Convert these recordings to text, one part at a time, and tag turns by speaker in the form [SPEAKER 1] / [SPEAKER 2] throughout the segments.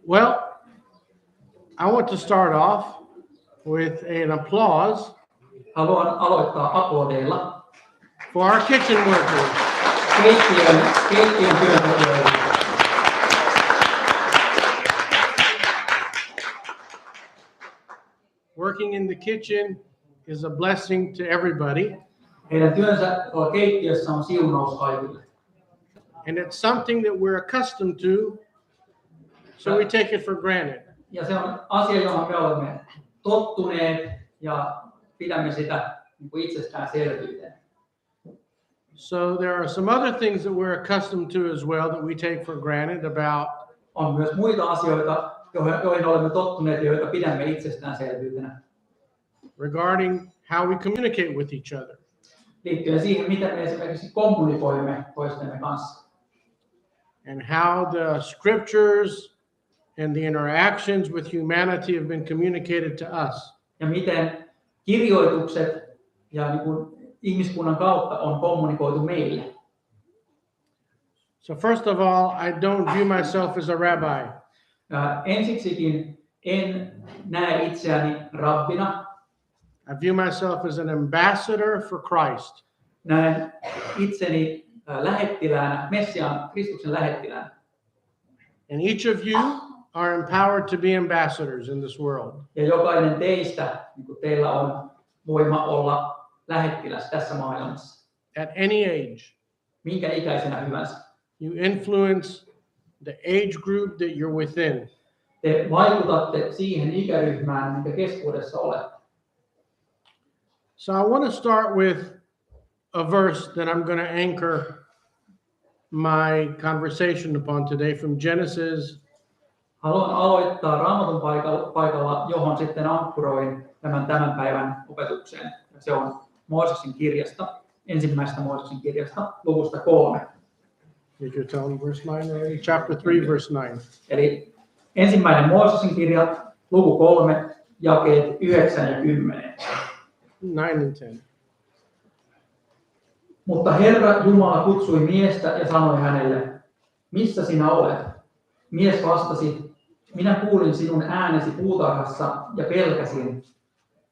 [SPEAKER 1] Well, I want to start off with an applause
[SPEAKER 2] Haluan aloittaa aplodeilla
[SPEAKER 1] for our kitchen workers.
[SPEAKER 2] keittiön työntekijöille.
[SPEAKER 1] Working in the kitchen is a blessing to everybody,
[SPEAKER 2] Heidän työnsä tuolla keittiössä on siunaus kaikille.
[SPEAKER 1] and it's something that we're accustomed to, so we take it for granted.
[SPEAKER 2] Ja se on asia, johon me olemme tottuneet ja pidämme sitä niin kuin itsestäänselvyyteen.
[SPEAKER 1] So there are some other things that we're accustomed to as well that we take for granted about
[SPEAKER 2] On myös muita asioita, joihin olemme tottuneet ja joita pidämme itsestäänselvyytenä.
[SPEAKER 1] regarding how we communicate with each other.
[SPEAKER 2] Liittyen siihen, miten me esimerkiksi kommunikoimme toistemme kanssa.
[SPEAKER 1] And how the scriptures and the interactions with humanity have been communicated to us.
[SPEAKER 2] Ja miten kirjoitukset ja niin kuin ihmiskunnan kautta on kommunikoitu meille.
[SPEAKER 1] So first of all, I don't view myself as a rabbi.
[SPEAKER 2] Ensiksikin en näe itseäni rabbina.
[SPEAKER 1] I view myself as an ambassador for Christ.
[SPEAKER 2] Näen itseni lähettiläänä, Messiaan, Kristuksen lähettiläänä.
[SPEAKER 1] And each of you are empowered to be ambassadors in this world.
[SPEAKER 2] Ja jokainen teistä, niin kuin teillä on voima olla lähettiläs tässä maailmassa.
[SPEAKER 1] At any age,
[SPEAKER 2] Minkä ikäisenä hyvänsä.
[SPEAKER 1] you influence the age group that you're within.
[SPEAKER 2] Te vaikutatte siihen ikäryhmään, minkä keskuudessa olette.
[SPEAKER 1] So I want to start with a verse that I'm going to anchor my conversation upon today from Genesis
[SPEAKER 2] Haluan aloittaa Raamatun paikalla, johon sitten ankkuroin tämän päivän opetukseen. Se on Mooseksen kirjasta, ensimmäisestä Mooseksen kirjasta, luvusta 3.
[SPEAKER 1] Did you tell them verse 9 already? Chapter 3, verse 9.
[SPEAKER 2] Eli ensimmäinen Mooseksen kirja, luku 3, jakeet 9 ja 10.
[SPEAKER 1] 9 and 10.
[SPEAKER 2] Mutta Herra Jumala kutsui miestä ja sanoi hänelle, missä sinä olet? Mies vastasi, minä kuulin sinun äänesi puutarhassa ja pelkäsin,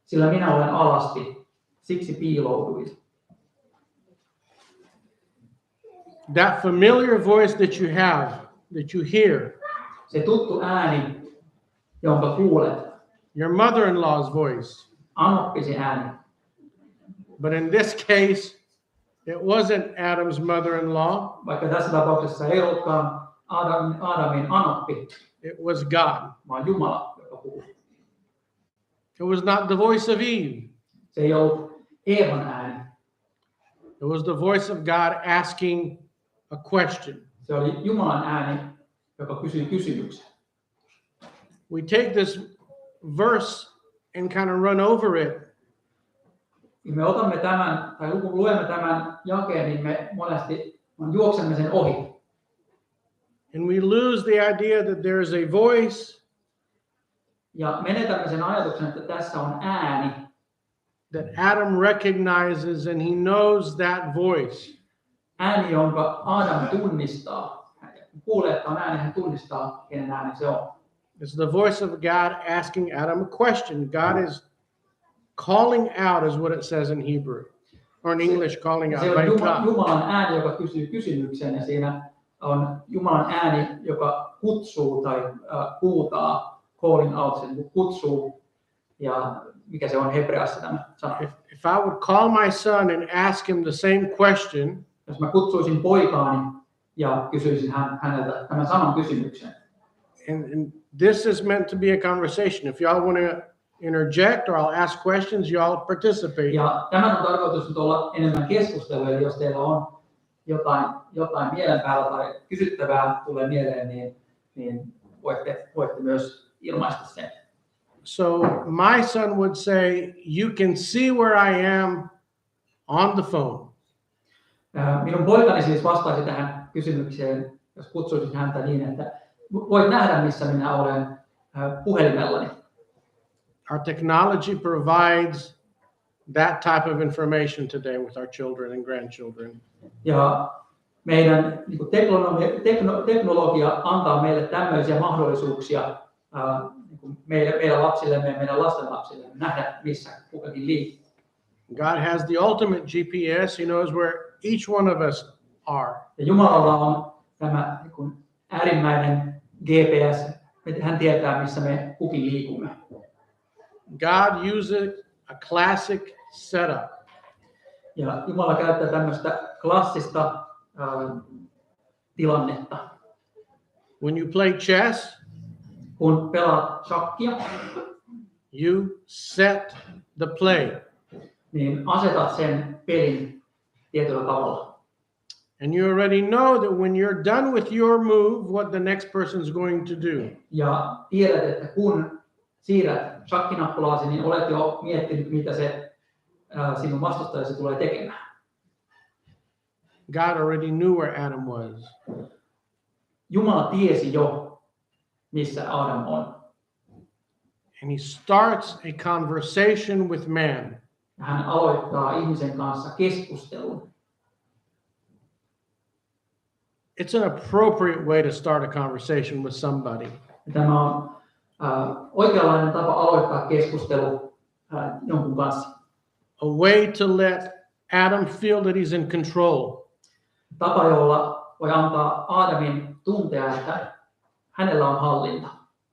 [SPEAKER 2] sillä minä olen alasti, siksi piilouduin.
[SPEAKER 1] That familiar voice that you have, that you hear,
[SPEAKER 2] Se tuttu ääni, jonka kuulet,
[SPEAKER 1] your mother-in-law's voice.
[SPEAKER 2] anoppisi ääni.
[SPEAKER 1] But in this case, it wasn't Adam's mother-in-law,
[SPEAKER 2] Vaikka tässä tapauksessa ei ollutkaan Aadamin anoppi,
[SPEAKER 1] it was God.
[SPEAKER 2] vaan Jumala, joka puhuu.
[SPEAKER 1] It was not the voice of Eve.
[SPEAKER 2] Se ei ollut Eevan ääni.
[SPEAKER 1] It was the voice of God asking a question.
[SPEAKER 2] Se oli Jumalan ääni, joka kysyi kysymyksen.
[SPEAKER 1] We take this verse and kind of run over it.
[SPEAKER 2] Kun me otamme tämän, tai luemme tämän jakeen, niin me monesti juoksemme sen ohi.
[SPEAKER 1] And we lose the idea that there is a voice
[SPEAKER 2] Ja menetämme sen ajatuksen, että tässä on ääni,
[SPEAKER 1] that Adam recognizes and he knows that voice.
[SPEAKER 2] ääni, jonka Adam tunnistaa. Kun kuulee, että on ääni, hän tunnistaa, kenen ääni se on.
[SPEAKER 1] It's the voice of God asking Adam a question. God is calling out, is what it says in Hebrew, or in English, calling out.
[SPEAKER 2] Se on
[SPEAKER 1] Vaikka.
[SPEAKER 2] Jumalan ääni, joka kysyy kysymyksen, ja siinä on Jumalan ääni, joka kutsuu tai huutaa, calling out, sen kutsuu, ja mikä se on hebreassa tämä sana.
[SPEAKER 1] If I would call my son and ask him the same question,
[SPEAKER 2] Jos mä kutsuisin poikaani ja kysyisin häneltä tämän saman kysymyksen.
[SPEAKER 1] and this is meant to be a conversation. If y'all want to interject or I'll ask questions, y'all participate.
[SPEAKER 2] Ja tämän on tarkoitus nyt olla enemmän keskustelua, eli jos teillä on jotain mielen päällä tai kysyttävää tulee mieleen, niin voitte myös ilmaista sen.
[SPEAKER 1] So my son would say, you can see where I am on the phone.
[SPEAKER 2] Minun poikani siis vastaisi tähän kysymykseen, jos kutsuisin häntä niin, että voit nähdä, missä minä olen puhelimellani.
[SPEAKER 1] Our technology provides that type of information today with our children and grandchildren.
[SPEAKER 2] Ja meidän niin kuin teknologia antaa meille tämmöisiä mahdollisuuksia niin kuin meidän lapsillemme ja meidän lastenlapsillemme nähdä, missä kukakin liikkuu.
[SPEAKER 1] God has the ultimate GPS. He knows where each one of us are.
[SPEAKER 2] Ja Jumalalla on tämä niin kuin äärimmäinen GPS. Hän tietää, missä me kukin liikumme.
[SPEAKER 1] God uses a classic setup.
[SPEAKER 2] Ja Jumala käyttää tämmöistä klassista tilannetta.
[SPEAKER 1] When you play chess,
[SPEAKER 2] Kun pelaat shakkia,
[SPEAKER 1] you set the play.
[SPEAKER 2] niin asetat sen pelin tietyllä tavalla.
[SPEAKER 1] And you already know that when you're done with your move, what the next person's going to do.
[SPEAKER 2] Ja tiedät, että kun siirrät shakkinappulaasi, niin olet jo miettinyt, mitä se sinun vastustajasi tulee tekemään.
[SPEAKER 1] God already knew where Adam was.
[SPEAKER 2] Jumala tiesi jo, missä Adam on.
[SPEAKER 1] And he starts a conversation with man.
[SPEAKER 2] Ja hän aloittaa ihmisen kanssa keskustelun.
[SPEAKER 1] It's an appropriate way to start a conversation with somebody.
[SPEAKER 2] Ja tämä on oikeanlainen tapa aloittaa keskustelu jonkun kanssa.
[SPEAKER 1] A way to let Adam feel that he's in control.
[SPEAKER 2] Tapa, jolla voi antaa Aadamin tuntea, että hänellä on hallinta.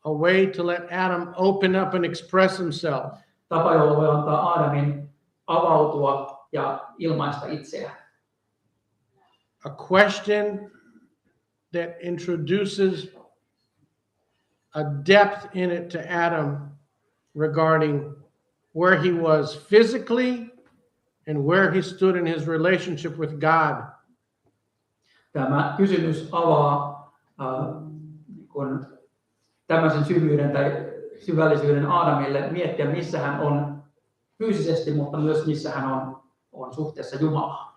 [SPEAKER 1] A way to let Adam open up and express himself.
[SPEAKER 2] Tapa, jolla voi antaa Aadamin avautua ja ilmaista itseään.
[SPEAKER 1] A question that introduces a depth in it to Adam regarding where he was physically and where he stood in his relationship with God.
[SPEAKER 2] Tämä kysymys avaa tämmöisen syvyyden tai syvällisyyden Aadamille miettiä, missä hän on fyysisesti, mutta myös missä hän on suhteessa Jumalaan.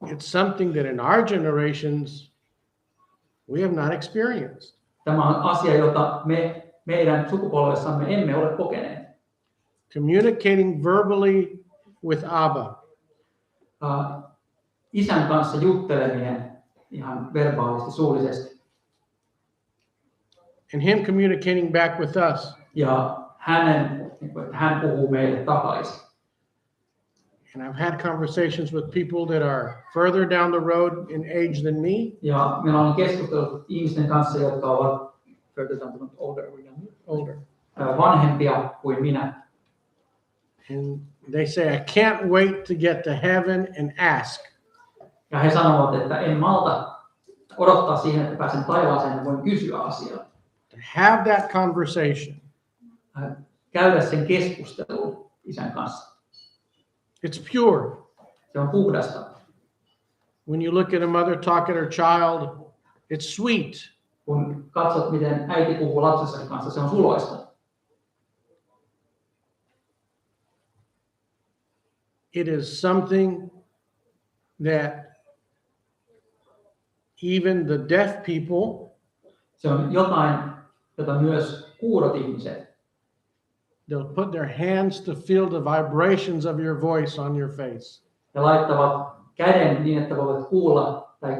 [SPEAKER 1] It's something that in our generations we have not experienced.
[SPEAKER 2] Tämä on asia, jota meidän sukupolvessamme emme ole kokeneet.
[SPEAKER 1] Communicating verbally with Abba.
[SPEAKER 2] Isän kanssa jutteleminen ihan verbaalisti, suullisesti.
[SPEAKER 1] And him communicating back with us.
[SPEAKER 2] Ja hän puhuu meille takaisin.
[SPEAKER 1] And I've had conversations with people that are further down the road in age than me.
[SPEAKER 2] Ja minä olen keskustellut ihmisten kanssa, jotka ovat
[SPEAKER 1] Older.
[SPEAKER 2] Vanhempia kuin minä.
[SPEAKER 1] And they say, I can't wait to get to heaven and ask.
[SPEAKER 2] Ja he sanovat, että en malta odottaa siihen, että pääsen taivaaseen ja voin kysyä asiaa.
[SPEAKER 1] To have that conversation.
[SPEAKER 2] Käydä sen keskustelun isän kanssa.
[SPEAKER 1] It's pure.
[SPEAKER 2] Se on puhdasta.
[SPEAKER 1] When you look at a mother talk at her child, it's sweet.
[SPEAKER 2] Kun katsot, miten äiti puhuu lapsensa kanssa, se on suloista.
[SPEAKER 1] It is something that even the deaf people,
[SPEAKER 2] Se on jotain, jota myös kuurot ihmiset,
[SPEAKER 1] they'll put their hands to feel the vibrations of your voice on your face.
[SPEAKER 2] ja laittavat käden niin, että voivat kuulla tai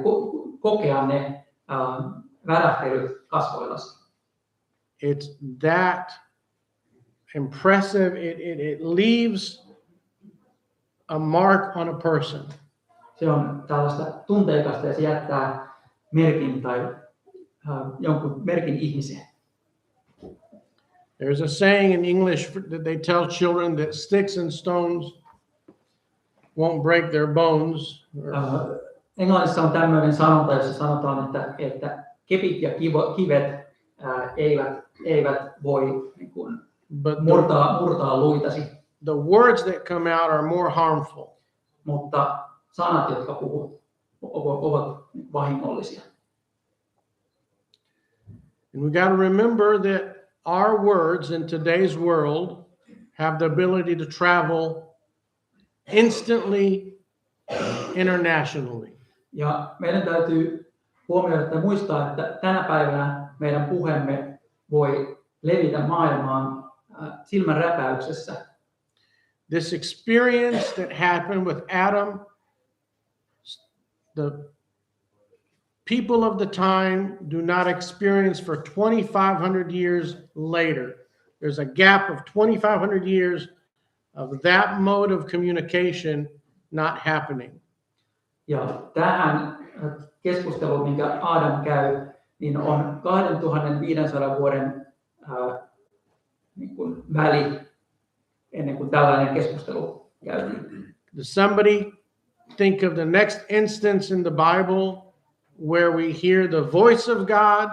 [SPEAKER 2] kokea ne värähtelyt kasvoillasi.
[SPEAKER 1] It's that impressive. It leaves a mark on a person.
[SPEAKER 2] Se on tällaista tunteikasta ja se jättää merkin tai jonkun merkin ihmiseen.
[SPEAKER 1] There's a saying in English that they tell children that sticks and stones won't break their bones.
[SPEAKER 2] Englannissa on tämmöinen sanonta, jossa sanotaan, että kepit ja kivet eivät voi niin kuin, murtaa luitasi.
[SPEAKER 1] The words that come out are more harmful.
[SPEAKER 2] Mutta sanat, jotka puhut, ovat vahingollisia.
[SPEAKER 1] And we got to remember that our words in today's world have the ability to travel instantly internationally.
[SPEAKER 2] Ja meidän täytyy huomioida ja muistaa, että tänä päivänä meidän puheemme voi levitä maailmaan silmänräpäyksessä.
[SPEAKER 1] This experience that happened with Adam the people of the time do not experience for 2,500 years later. There's a gap of 2,500 years of that mode of communication not happening.
[SPEAKER 2] Ja tähän keskusteluun, minkä Adam käy, niin on 2500 vuoden niin kuin väli ennen kuin tällainen keskustelu käytiin.
[SPEAKER 1] Does somebody think of the next instance in the Bible where we hear the voice of God?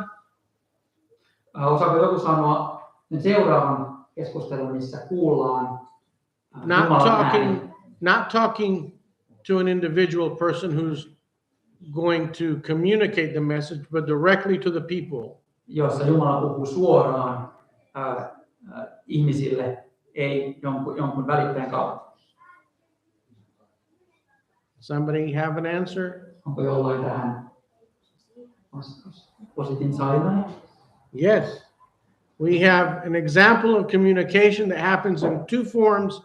[SPEAKER 2] Osaako joku sanoa sen seuraavan keskustelun, missä kuullaan
[SPEAKER 1] Not
[SPEAKER 2] Jumalan ääni?
[SPEAKER 1] talking to an individual person who's going to communicate the message, but directly to the people.
[SPEAKER 2] Jossa Jumala puhuu suoraan ihmisille, ei jonkun välittäjän kautta.
[SPEAKER 1] Somebody have an answer?
[SPEAKER 2] Onko jollain tähän vastaus? Was it in Sinai?
[SPEAKER 1] Yes. We have an example of communication that happens in two forms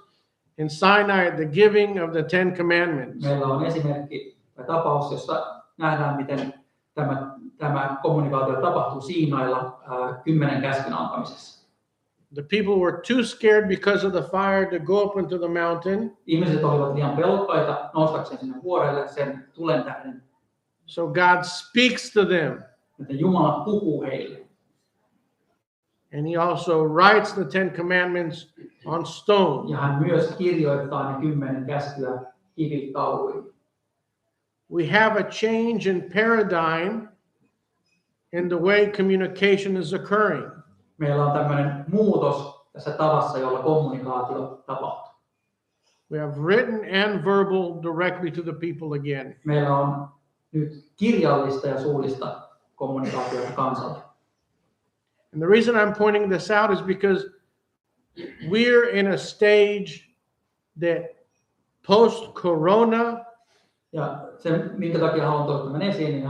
[SPEAKER 1] in Sinai at the giving of the Ten Commandments.
[SPEAKER 2] Meillä on esimerkki tai tapaus, jossa nähdään, miten tämä kommunikaatio tapahtuu Siinailla 10 käskyn antamisessa.
[SPEAKER 1] The people were too scared because of the fire to go up into the mountain.
[SPEAKER 2] Ihmiset olivat liian pelokkaita noustakseen sinne vuorelle sen tulen tähden.
[SPEAKER 1] So God speaks to them.
[SPEAKER 2] Että Jumala puhuu heille.
[SPEAKER 1] And he also writes the Ten Commandments on stone.
[SPEAKER 2] Ja hän myös kirjoittaa ne 10 käskyä kivitauluihin.
[SPEAKER 1] We have a change in paradigm in the way communication is occurring.
[SPEAKER 2] Meillä on tämmöinen muutos tässä tavassa, jolla kommunikaatio tapahtuu.
[SPEAKER 1] We have written and verbal directly to the people again.
[SPEAKER 2] Meillä on nyt kirjallista ja suullista kommunikaatiota kansalle.
[SPEAKER 1] And the reason I'm pointing this out is because we're in a stage that post-corona,
[SPEAKER 2] Ja se, minkä takia haluan tuoda tämän esiin, niin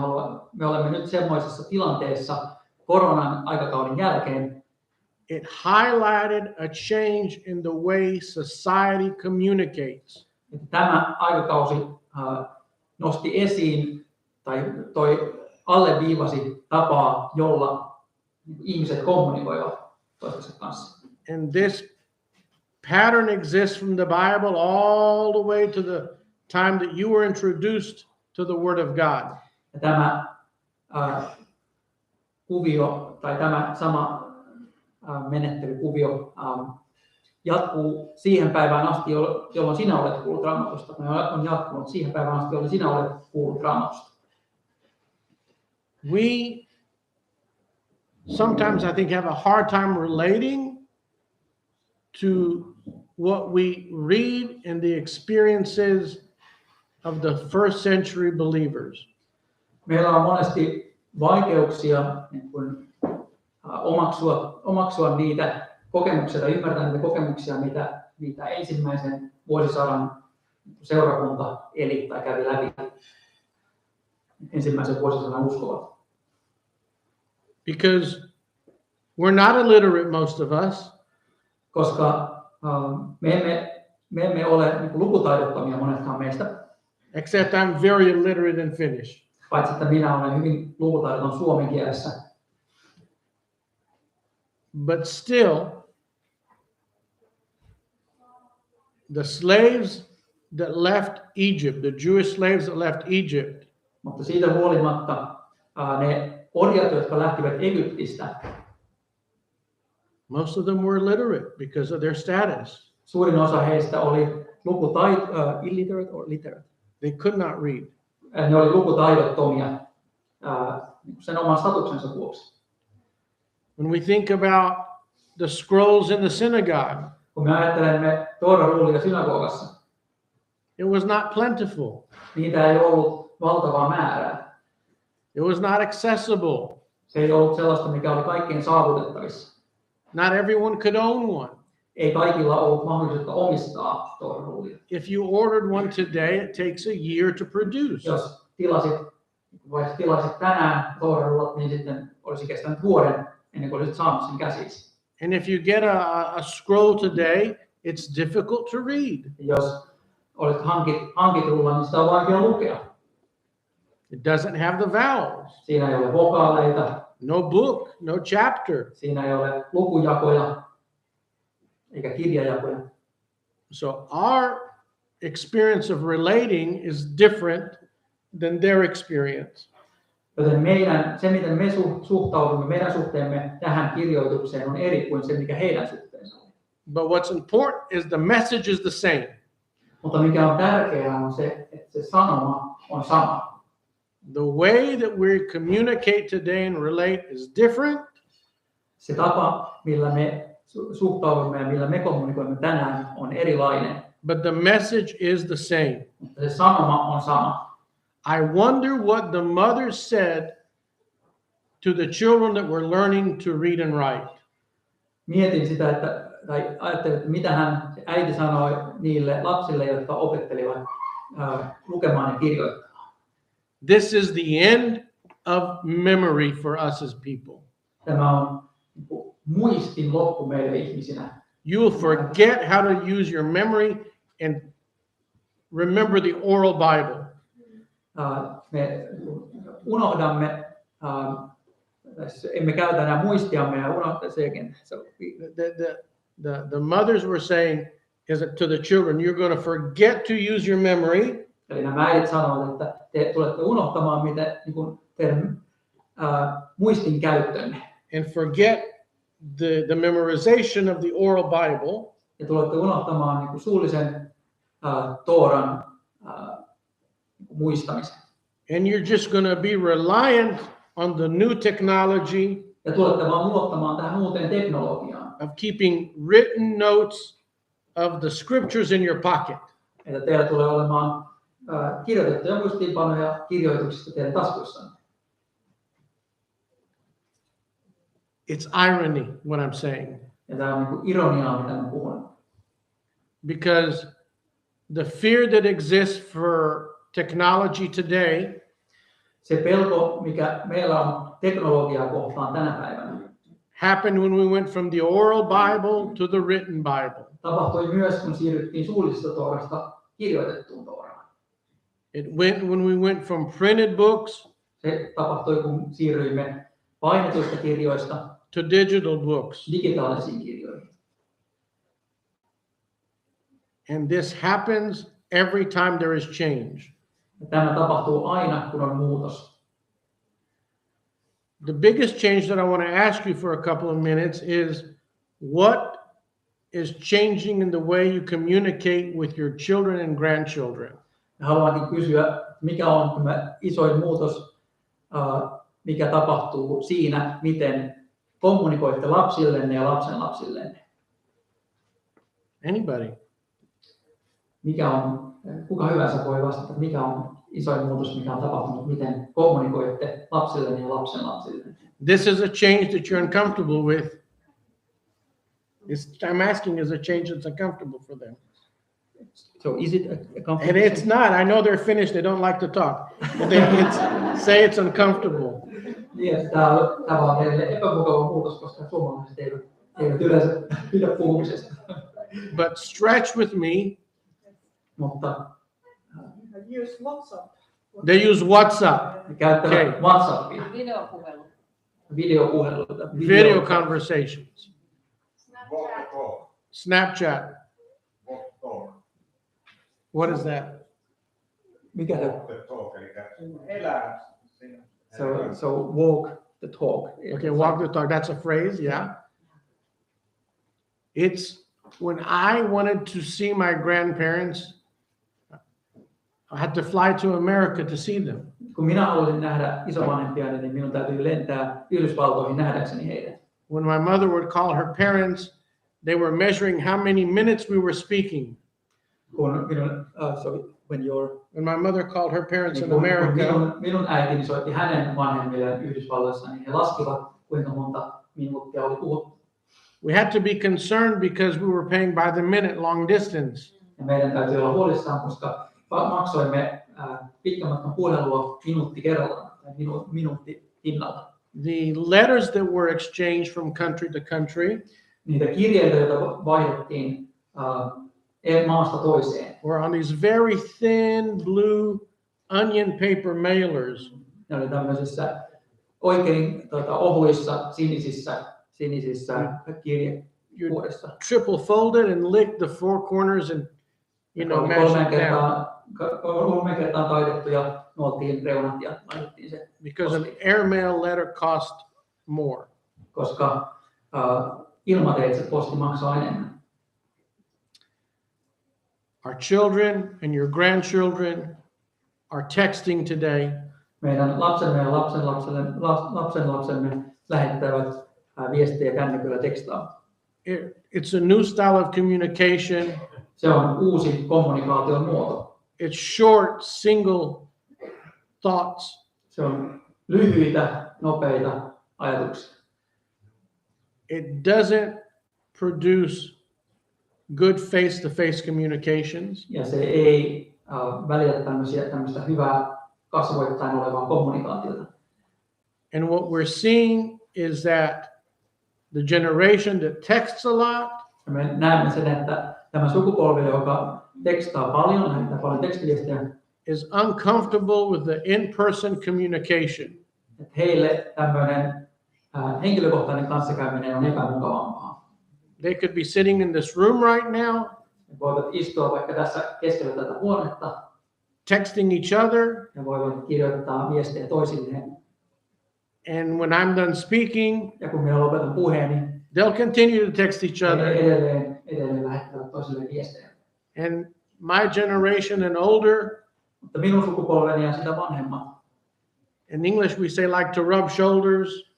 [SPEAKER 2] me olemme nyt semmoisessa tilanteessa koronan aikakauden jälkeen.
[SPEAKER 1] it highlighted a change in the way society communicates.
[SPEAKER 2] Että tämä aikakausi nosti esiin tai alleviivasi tapaa, jolla ihmiset kommunikoivat toistensa kanssa.
[SPEAKER 1] And this pattern exists from the Bible all the way to the time that you were introduced to the Word of God.
[SPEAKER 2] Ja tämä kuvio tai tämä sama menettelykuvio jatkuu siihen päivään asti, jolloin sinä olet kuullut Raamatusta. On jatkunut siihen päivään asti, jolloin sinä olet kuullut Raamatusta.
[SPEAKER 1] We sometimes, I think, have a hard time relating to what we read in the experiences of the first century believers.
[SPEAKER 2] Meillä on monesti vaikeuksia niin kuin, omaksua niitä kokemuksia tai ymmärtää niitä kokemuksia, mitä ensimmäisen vuosisadan seurakunta eli tai kävi läpi. Ensimmäisen vuosisadan uskovat.
[SPEAKER 1] Because we're not illiterate, most of us.
[SPEAKER 2] Koska me emme ole niin kuin lukutaidottomia monetkaan meistä.
[SPEAKER 1] Except I'm very illiterate in Finnish.
[SPEAKER 2] Paitsi että minä olen hyvin lukutaidoton suomen kielessä.
[SPEAKER 1] But still, the slaves that left Egypt, the Jewish slaves that left Egypt,
[SPEAKER 2] Mutta siitä huolimatta ne orjat, jotka lähtivät Egyptistä,
[SPEAKER 1] most of them were illiterate because of their status.
[SPEAKER 2] suurin osa heistä oli illiterate or literate.
[SPEAKER 1] They could not read.
[SPEAKER 2] Ne oli lukutaidottomia sen oman statuksensa vuoksi.
[SPEAKER 1] When we think about the scrolls in the synagogue,
[SPEAKER 2] Kun me ajattelemme Toora-ruulia synagogassa,
[SPEAKER 1] it was not plentiful.
[SPEAKER 2] niitä ei ollut valtavaa määrää.
[SPEAKER 1] It was not accessible.
[SPEAKER 2] Se ei ollut sellaista, mikä oli kaikkien saavutettavissa.
[SPEAKER 1] Not everyone could own one.
[SPEAKER 2] Ei kaikilla ollut mahdollisuutta omistaa Toora-ruulia.
[SPEAKER 1] If you ordered one today, it takes a year to produce.
[SPEAKER 2] Jos tilasit tänään Toora-rullat, niin sitten olisi kestänyt vuoden ennen kuin olisit saanut sen käsiksi.
[SPEAKER 1] And if you get a scroll today, it's difficult to read.
[SPEAKER 2] Jos hankit rullan, niin sitä on vaikea lukea.
[SPEAKER 1] It doesn't have the vowels,
[SPEAKER 2] Siinä ei ole vokaaleita,
[SPEAKER 1] no book, no chapter.
[SPEAKER 2] siinä ei ole lukujakoja eikä kirjajakoja.
[SPEAKER 1] So our experience of relating is different than their experience.
[SPEAKER 2] Joten se, miten me suhtaudumme, meidän suhteemme tähän kirjoitukseen on eri kuin se, mikä heidän suhteensa on.
[SPEAKER 1] But what's important is the message is the same.
[SPEAKER 2] Mutta mikä on tärkeää on se, että se sanoma on sama.
[SPEAKER 1] The way that we communicate today and relate is different.
[SPEAKER 2] Se tapa, millä me suhtaudumme ja millä me kommunikoimme tänään, on erilainen.
[SPEAKER 1] But the message is the same.
[SPEAKER 2] Mutta se sanoma on sama.
[SPEAKER 1] I wonder what the mother said to the children that were learning to read and write.
[SPEAKER 2] Mietin sitä, tai ajattelin, että mitä se äiti sanoi niille lapsille, jotka opettelivat lukemaan ja kirjoittamaan.
[SPEAKER 1] This is the end of memory for us as people.
[SPEAKER 2] Tämä on muistin loppu meille ihmisinä.
[SPEAKER 1] You will forget how to use your memory and remember the oral Bible.
[SPEAKER 2] Me unohdamme, emme käytä enää muistiamme ja unohdamme sekin.
[SPEAKER 1] The mothers were saying is that to the children, you're going to forget to use your memory.
[SPEAKER 2] Eli nämä äidit sanovat, että te tulette unohtamaan niin teidän muistin käyttönne.
[SPEAKER 1] And forget the memorization of the oral Bible.
[SPEAKER 2] Ja tulette unohtamaan niin suullisen Tooran muistamisen.
[SPEAKER 1] And you're just going to be reliant on the new technology.
[SPEAKER 2] Ja tulette vaan luottamaan tähän uuteen teknologiaan.
[SPEAKER 1] Of keeping written notes of the scriptures in your pocket.
[SPEAKER 2] Että teillä tulee olemaan kirjoitettuja muistiinpanoja kirjoituksista teidän taskuissanne.
[SPEAKER 1] It's irony what I'm saying.
[SPEAKER 2] Ja tämä on niin ironiaa, mitä mä puhun.
[SPEAKER 1] Because the fear that exists for technology today,
[SPEAKER 2] se pelko, mikä meillä on teknologiaa kohtaan tänä päivänä,
[SPEAKER 1] happened when we went from the oral Bible to the written Bible.
[SPEAKER 2] Tapahtui myös, kun siirryttiin suullisesta Toorasta kirjoitettuun Tooraan.
[SPEAKER 1] It went when we went from printed books.
[SPEAKER 2] Se tapahtui, kun siirryimme painetuista kirjoista
[SPEAKER 1] to digital books.
[SPEAKER 2] Digitaalisiin kirjoihin.
[SPEAKER 1] And this happens every time there is change.
[SPEAKER 2] Tämä tapahtuu aina, kun on muutos.
[SPEAKER 1] The biggest change that I want to ask you for a couple of minutes is what is changing in the way you communicate with your children and grandchildren.
[SPEAKER 2] Haluankin kysyä, mikä on tämä isoin muutos, mikä tapahtuu siinä, miten kommunikoitte lapsillenne ja lapsenlapsillenne?
[SPEAKER 1] Anybody?
[SPEAKER 2] Kuka hyvänsä voi vastata, mikä on isoin muutos, mikä on tapahtunut, miten kommunikoitte lapsillenne ja lapsenlapsillenne?
[SPEAKER 1] This is a change that you're uncomfortable with. I'm asking, is a change that's uncomfortable for them?
[SPEAKER 2] So is it a comfortable?
[SPEAKER 1] And it's not. I know they're Finnish. They don't like to talk. But say it's uncomfortable.
[SPEAKER 2] Yes, tämä on heille epämukava muutos, koska suomalaiset eivät yleensä pidä puhumisesta.
[SPEAKER 1] But stretch with me.
[SPEAKER 2] Mutta
[SPEAKER 3] use WhatsApp.
[SPEAKER 1] They use WhatsApp.
[SPEAKER 2] Ne käyttävät WhatsAppia. Videopuheluita.
[SPEAKER 1] Video conversations. Snapchat. What is that?
[SPEAKER 2] Mikä se? So walk the talk.
[SPEAKER 1] Okay, walk the talk. That's a phrase, yeah. It's when I wanted to see my grandparents, I had to fly to America to see them.
[SPEAKER 2] Kun minä halusin nähdä isovanhempiani, niin minun täytyy lentää Yhdysvaltoihin nähdäkseni heidät.
[SPEAKER 1] When my mother would call her parents, they were measuring how many minutes we were speaking. When my mother called her parents in America,
[SPEAKER 2] minun äitini soitti hänen vanhemmilleen Yhdysvalloissa, niin he laskivat, kuinka monta minuuttia oli puhuttu.
[SPEAKER 1] we had to be concerned because we were paying by the minute long distance.
[SPEAKER 2] Ja meidän täytyy olla huolissaan, koska maksoimme pitkän matkan puhelua minuutti kerrallaan, tai minuutti hinnalta.
[SPEAKER 1] The letters that were exchanged from country to country,
[SPEAKER 2] niitä kirjeitä, joita vaihdettiin maasta toiseen,
[SPEAKER 1] were on these very thin blue onion paper mailers.
[SPEAKER 2] Ne oli tämmöisissä oikein ohuissa sinisissä kirjekuorissa.
[SPEAKER 1] Triple folded and licked the four corners and, mashed it down.
[SPEAKER 2] Kolme kertaa taitettu ja nuoltiin reunat ja laitettiin se.
[SPEAKER 1] Because an airmail letter cost more.
[SPEAKER 2] Koska ilmateitse posti maksaa enemmän.
[SPEAKER 1] Our children and your grandchildren are texting today.
[SPEAKER 2] Meidän lapsemme ja lapsenlapsemme lähettävät viestejä kännyköllä tekstaa.
[SPEAKER 1] It's a new style of communication.
[SPEAKER 2] Se on uusi kommunikaation muoto.
[SPEAKER 1] It's short, single thoughts.
[SPEAKER 2] Se on lyhyitä, nopeita ajatuksia.
[SPEAKER 1] It doesn't produce good face-to-face communications.
[SPEAKER 2] Ja se ei välitä tämmöistä hyvää kasvoittain olevaa kommunikaatiota.
[SPEAKER 1] And what we're seeing is that the generation that texts a lot
[SPEAKER 2] Ja me näemme sen, että tämä sukupolvi, joka tekstaa paljon, lähettää paljon tekstiviestejä,
[SPEAKER 1] is uncomfortable with the in-person communication.
[SPEAKER 2] että heille tämmöinen henkilökohtainen kanssakäyminen on epämukavampaa.
[SPEAKER 1] They could be sitting in this room right now,
[SPEAKER 2] He voivat istua vaikka tässä keskellä tätä huonetta
[SPEAKER 1] texting each other,
[SPEAKER 2] ja voivat kirjoittaa viestejä toisilleen.
[SPEAKER 1] and when I'm done speaking,
[SPEAKER 2] Ja kun minä lopetan puheeni,
[SPEAKER 1] they'll continue to text each
[SPEAKER 2] he
[SPEAKER 1] other.
[SPEAKER 2] edelleen lähettävät toisille viestejä.
[SPEAKER 1] And my generation and older,
[SPEAKER 2] Mutta minun sukupolveni ja sitä vanhemmat,
[SPEAKER 1] in English we say like to rub shoulders.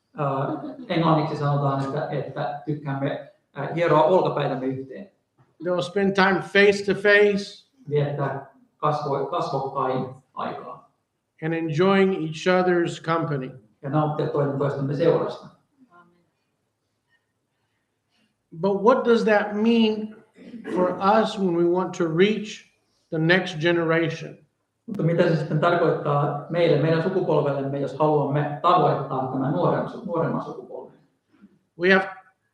[SPEAKER 2] englanniksi sanotaan, että tykkäämme hieroa olkapäitämme yhteen.
[SPEAKER 1] They'll spend time face to face
[SPEAKER 2] Viettää kasvokkain aikaa
[SPEAKER 1] and enjoying each other's company.
[SPEAKER 2] ja nauttia toinen toistemme seurasta.
[SPEAKER 1] But what does that mean for us when we want to reach the next generation?
[SPEAKER 2] Mutta mitä se sitten tarkoittaa meille, meidän sukupolvellemme, jos haluamme tavoittaa tämän nuoremman sukupolven?
[SPEAKER 1] We have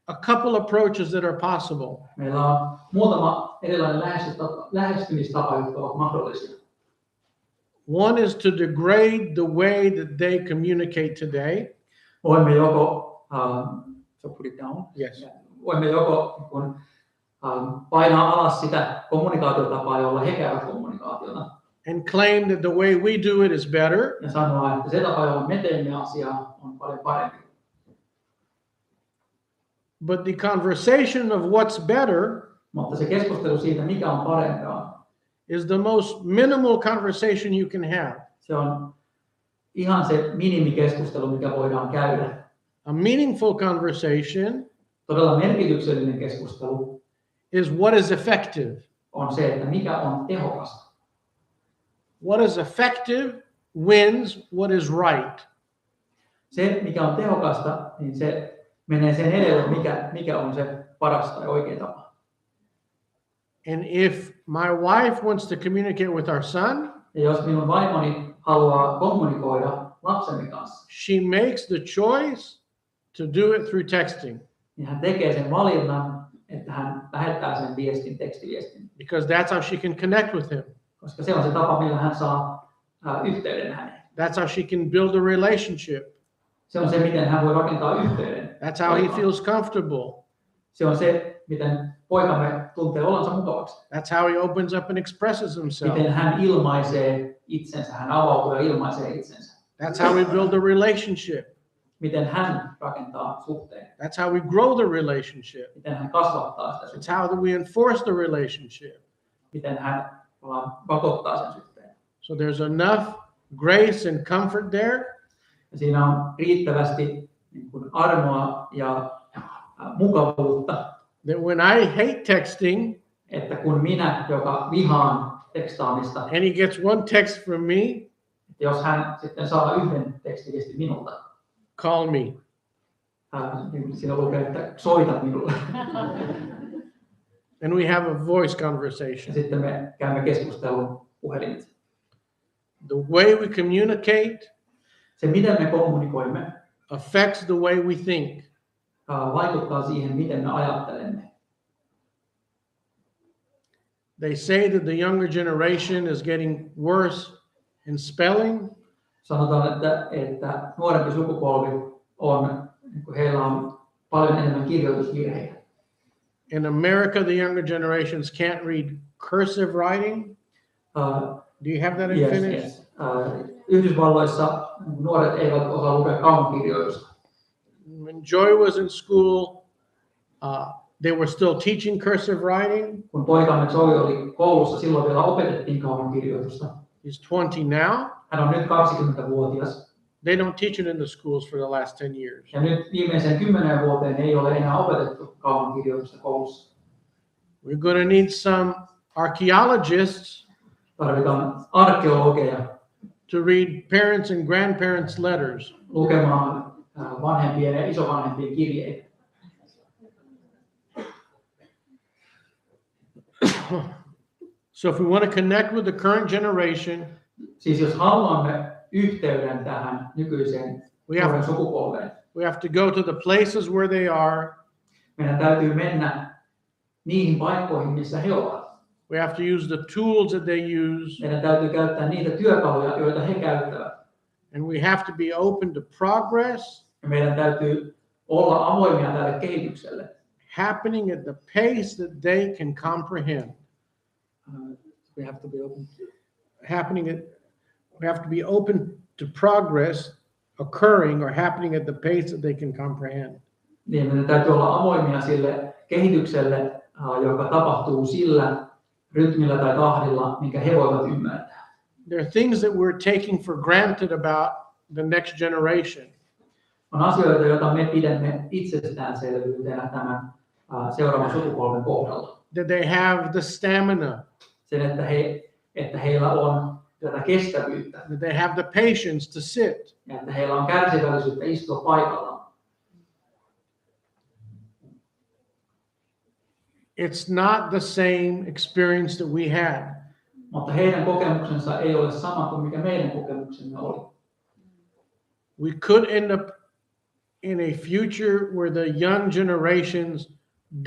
[SPEAKER 1] a couple approaches that are possible.
[SPEAKER 2] Meillä on muutama erilainen lähestymistapa, jotka ovat mahdollisia.
[SPEAKER 1] One is to degrade the way that they communicate today.
[SPEAKER 2] Voimme joko, so put it down.
[SPEAKER 1] Yes.
[SPEAKER 2] Voimme joko painaa alas sitä kommunikaatiotapaa, jolla he käyvät kommunikaatiota.
[SPEAKER 1] And claim that the way we do it is better.
[SPEAKER 2] Ja sanoa, että se tapa, jolla me teemme asiaa, on paljon parempi.
[SPEAKER 1] But the conversation of what's better
[SPEAKER 2] Mutta se keskustelu siitä, mikä on parempaa,
[SPEAKER 1] is the most minimal conversation you can have.
[SPEAKER 2] se on ihan se minimikeskustelu, mikä voidaan käydä.
[SPEAKER 1] A meaningful conversation
[SPEAKER 2] Todella merkityksellinen keskustelu
[SPEAKER 1] is what is effective.
[SPEAKER 2] on se, että mikä on tehokasta.
[SPEAKER 1] What is effective wins what is right.
[SPEAKER 2] Se, mikä on tehokasta, niin se menee sen edelle, mikä on se paras tai oikea tapa.
[SPEAKER 1] And if my wife wants to communicate with our son,
[SPEAKER 2] Ja jos minun vaimoni haluaa kommunikoida lapsemme kanssa,
[SPEAKER 1] she makes the choice to do it through texting
[SPEAKER 2] niin hän tekee sen valinnan, että hän lähettää sen tekstiviestin,
[SPEAKER 1] because that's how she can connect with him.
[SPEAKER 2] koska se on se tapa, millä hän saa yhteyden häneen.
[SPEAKER 1] That's how she can build a relationship.
[SPEAKER 2] Se on se, miten hän voi rakentaa yhteyden.
[SPEAKER 1] That's how he feels comfortable.
[SPEAKER 2] Se on se, miten poikamme tuntee olonsa mukavaksi.
[SPEAKER 1] That's how he opens up and expresses himself.
[SPEAKER 2] Miten hän ilmaisee itsensä, hän avautuu ja ilmaisee itsensä.
[SPEAKER 1] That's how we build a relationship.
[SPEAKER 2] Miten hän rakentaa suhteen.
[SPEAKER 1] That's how we grow the relationship.
[SPEAKER 2] Miten hän kasvattaa sitä
[SPEAKER 1] It's
[SPEAKER 2] suhteen.
[SPEAKER 1] how that we enforce the relationship.
[SPEAKER 2] Miten hän pakottaa sen suhteen.
[SPEAKER 1] So there's enough grace and comfort there
[SPEAKER 2] Ja siinä on riittävästi niin kuin armoa ja mukavuutta,
[SPEAKER 1] that when I hate texting
[SPEAKER 2] että kun minä, joka vihaan tekstaamista,
[SPEAKER 1] and he gets one text from me,
[SPEAKER 2] että jos hän sitten saa yhden tekstiviestin minulta,
[SPEAKER 1] call me.
[SPEAKER 2] niin siinä lukee, että soita minulle.
[SPEAKER 1] And we have a voice
[SPEAKER 2] Ja
[SPEAKER 1] conversation.
[SPEAKER 2] sitten me käymme keskustelun puhelimitse.
[SPEAKER 1] The way we communicate
[SPEAKER 2] Se, miten me kommunikoimme,
[SPEAKER 1] affects the way we think.
[SPEAKER 2] vaikuttaa siihen, miten me ajattelemme.
[SPEAKER 1] They say that the younger generation is getting worse in spelling.
[SPEAKER 2] Sanotaan, että nuorempi sukupolvi on, heillä on paljon enemmän kirjoitusvirheitä.
[SPEAKER 1] In America, the younger generations can't read cursive writing. Do you have that in Finnish?
[SPEAKER 2] Yes. Yhdysvalloissa nuoret eivät osaa lukea kaunonkirjoitusta.
[SPEAKER 1] When Joy was in school, they were still teaching cursive writing.
[SPEAKER 2] Kun poikamme Joey oli koulussa, silloin vielä opetettiin kaunonkirjoitusta.
[SPEAKER 1] He's 20 now.
[SPEAKER 2] Hän on nyt 20-vuotias.
[SPEAKER 1] They don't teach it in the schools for the last 10 years.
[SPEAKER 2] Ja nyt viimeiseen 10 vuoteen ei ole enää opetettu kaunonkirjoitusta koulussa.
[SPEAKER 1] We're going to need some archaeologists
[SPEAKER 2] Tarvitaan arkeologeja
[SPEAKER 1] to read parents' and grandparents' letters.
[SPEAKER 2] lukemaan vanhempien ja isovanhempien kirjeitä.
[SPEAKER 1] So if we want to connect with the current generation,
[SPEAKER 2] Siis jos haluamme yhteyden tähän nykyiseen nuoren sukupolveen,
[SPEAKER 1] we have to go to the places where they are.
[SPEAKER 2] meidän täytyy mennä niihin paikkoihin, missä he ovat.
[SPEAKER 1] We have to use the tools that they use.
[SPEAKER 2] Meidän täytyy käyttää niitä työkaluja, joita he käyttävät.
[SPEAKER 1] And we have to be open to progress
[SPEAKER 2] Ja meidän täytyy olla avoimia tälle kehitykselle.
[SPEAKER 1] happening at the pace that they can comprehend.
[SPEAKER 2] We have to be open.
[SPEAKER 1] We have to be open to progress occurring or happening at the pace that they can comprehend.
[SPEAKER 2] Niin meidän täytyy olla avoimia sille kehitykselle, joka tapahtuu sillä rytmillä tai tahdilla, minkä he voivat ymmärtää.
[SPEAKER 1] There are things that we're taking for granted about the next generation.
[SPEAKER 2] On asioita, joita me pidämme itsestäänselvyytenä tämän seuraavan sukupolven kohdalla.
[SPEAKER 1] That they have the stamina,
[SPEAKER 2] Sen, että heillä on tätä kestävyyttä
[SPEAKER 1] that they have the patience to sit.
[SPEAKER 2] ja että heillä on kärsivällisyyttä istua paikallaan.
[SPEAKER 1] It's not the same experience that we had.
[SPEAKER 2] Mutta heidän kokemuksensa ei ole sama kuin mikä meidän kokemuksemme oli.
[SPEAKER 1] We could end up in a future where the young generations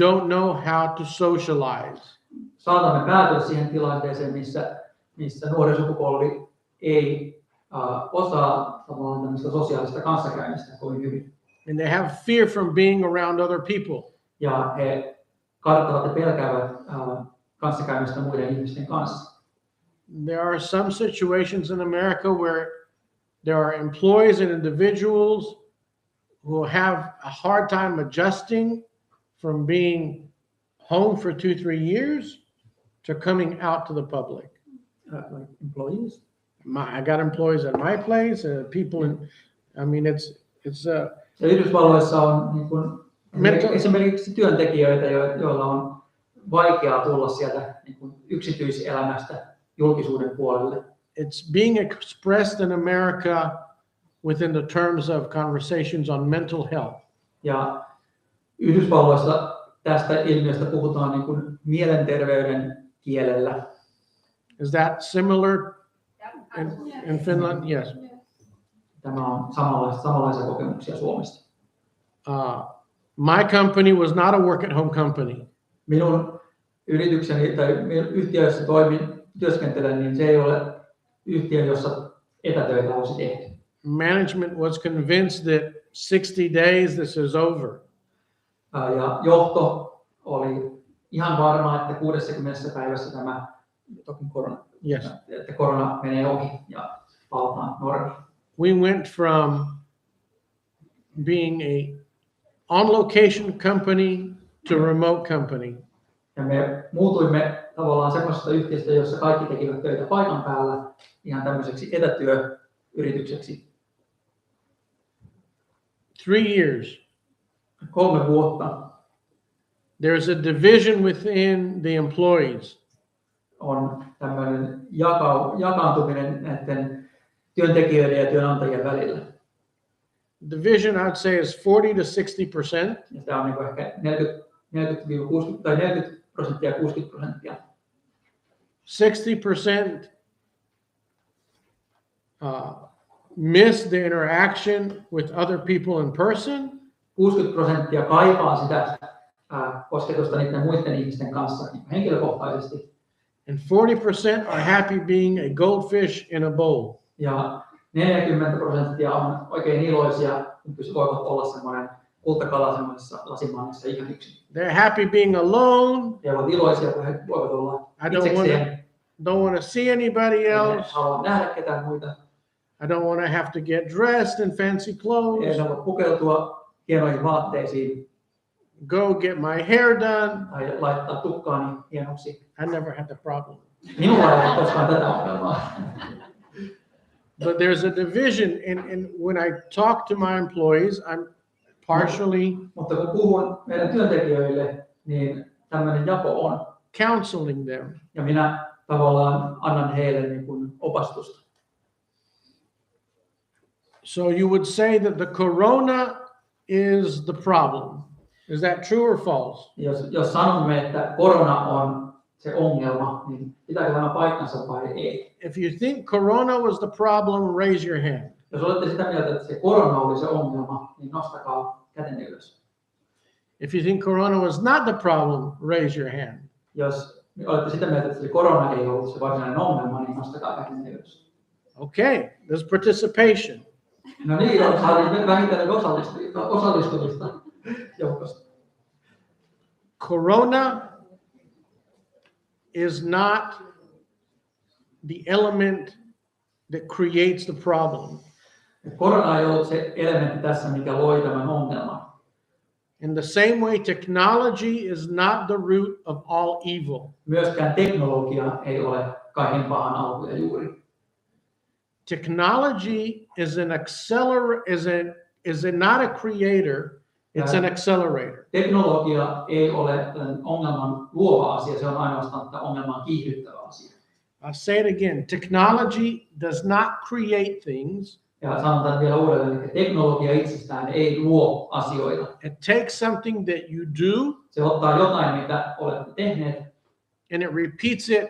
[SPEAKER 1] don't know how to socialize.
[SPEAKER 2] Saatamme päätyä siihen tilanteeseen, missä nuori sukupolvi ei osaa tavallaan tämmöistä sosiaalista kanssakäymistä kovin hyvin.
[SPEAKER 1] And they have fear from being around other people.
[SPEAKER 2] Ja he karttavat ja pelkäävät kanssakäymistä muiden ihmisten kanssa.
[SPEAKER 1] There are some situations in America where there are employees and individuals who have a hard time adjusting from being home for 2-3 years to coming out to the public.
[SPEAKER 2] Like employees.
[SPEAKER 1] I got employees at my place, people
[SPEAKER 2] Ja Yhdysvalloissa on niin kuin, esimerkiksi työntekijöitä, joilla on vaikeaa tulla sieltä niin kuin yksityiselämästä julkisuuden puolelle.
[SPEAKER 1] It's being expressed in America within the terms of conversations on mental health.
[SPEAKER 2] Ja Yhdysvalloissa tästä ilmiöstä puhutaan niin kuin mielenterveyden kielellä.
[SPEAKER 1] Is that similar in Finland? Yes.
[SPEAKER 2] Tämä on samanlaisia kokemuksia Suomesta.
[SPEAKER 1] My company was not a work-at-home company.
[SPEAKER 2] Minun yritykseni tai yhtiö, jossa työskentelen, niin se ei ole yhtiö, jossa etätöitä olisi tehty.
[SPEAKER 1] Management was convinced that 60 days this is over.
[SPEAKER 2] Ja johto oli ihan varma, että 60 päivässä tämä
[SPEAKER 1] Yes.
[SPEAKER 2] että korona menee ohi ja palataan normiin.
[SPEAKER 1] We went from being a on-location company to remote company.
[SPEAKER 2] Ja me muutuimme tavallaan semmoisesta yhtiöstä, jossa kaikki tekivät töitä paikan päällä ihan tämmöiseksi etätyöyritykseksi.
[SPEAKER 1] 3 years.
[SPEAKER 2] 3 vuotta
[SPEAKER 1] There's a division within the employees.
[SPEAKER 2] on tämmöinen jakaantuminen näiden työntekijöiden ja työnantajien välillä.
[SPEAKER 1] Division, I would say, is 40 to 60%.
[SPEAKER 2] Ja tämä on niin kuin ehkä 40-60 tai 40% ja 60%.
[SPEAKER 1] 60% miss the interaction with other people in person.
[SPEAKER 2] 60% kaipaa sitä kosketusta niiden muiden ihmisten kanssa niin henkilökohtaisesti.
[SPEAKER 1] and 40% are happy being a goldfish in a bowl.
[SPEAKER 2] Ja 40% on oikein iloisia, kun voivat olla semmoinen kultakala semmoisessa lasimaalissa ihan yksin.
[SPEAKER 1] They're happy being alone.
[SPEAKER 2] He ovat iloisia, kun he voivat olla
[SPEAKER 1] I don't want to see anybody else.
[SPEAKER 2] Haluan nähdä ketään muita.
[SPEAKER 1] I don't want to have to get dressed in fancy clothes.
[SPEAKER 2] Ei halua pukeutua hienoihin vaatteisiin.
[SPEAKER 1] Go get my hair done.
[SPEAKER 2] Tai laittaa tukkaani hienoksi.
[SPEAKER 1] I never had the problem.
[SPEAKER 2] Minulla ei ole koskaan tätä ongelmaa.
[SPEAKER 1] But there's a division, and when I talk to my employees, I'm partially
[SPEAKER 2] Mutta kun puhun meidän työntekijöille, niin tämmöinen jako on.
[SPEAKER 1] counseling them.
[SPEAKER 2] Ja minä tavallaan annan heille niin kuin opastusta.
[SPEAKER 1] So you would say that the corona is the problem. Is that true or false?
[SPEAKER 2] Jos sanomme, että korona on se ongelma, niin pitääkö tämä paikkansa vai ei?
[SPEAKER 1] If you think corona was the problem, raise your hand.
[SPEAKER 2] Jos olette sitä mieltä, että se korona oli se ongelma, niin nostakaa kätenne ylös.
[SPEAKER 1] If you think corona was not the problem, raise your hand.
[SPEAKER 2] Jos olette sitä mieltä, että se korona ei ollut se varsinainen ongelma, niin nostakaa kätenne ylös.
[SPEAKER 1] Okay, there's participation.
[SPEAKER 2] No niin, saatiin vähitellen osallistumista joukosta.
[SPEAKER 1] Corona is not the element that creates the problem.
[SPEAKER 2] Korona ei ollut se elementti tässä, mikä loi tämän ongelman.
[SPEAKER 1] In the same way, technology is not the root of all evil.
[SPEAKER 2] Myöskään teknologia ei ole kaiken pahan alku ja juuri.
[SPEAKER 1] Technology is not a creator, it's an accelerator.
[SPEAKER 2] Teknologia ei ole ongelman luova asia, se on ainoastaan ongelman kiihdyttävä asia.
[SPEAKER 1] I'll say it again. Technology does not create things.
[SPEAKER 2] Ja sanotaan vielä uudelleen, että teknologia itsestään ei luo asioita.
[SPEAKER 1] It takes something that you do.
[SPEAKER 2] Se ottaa jotain, mitä olette tehneet.
[SPEAKER 1] And it repeats it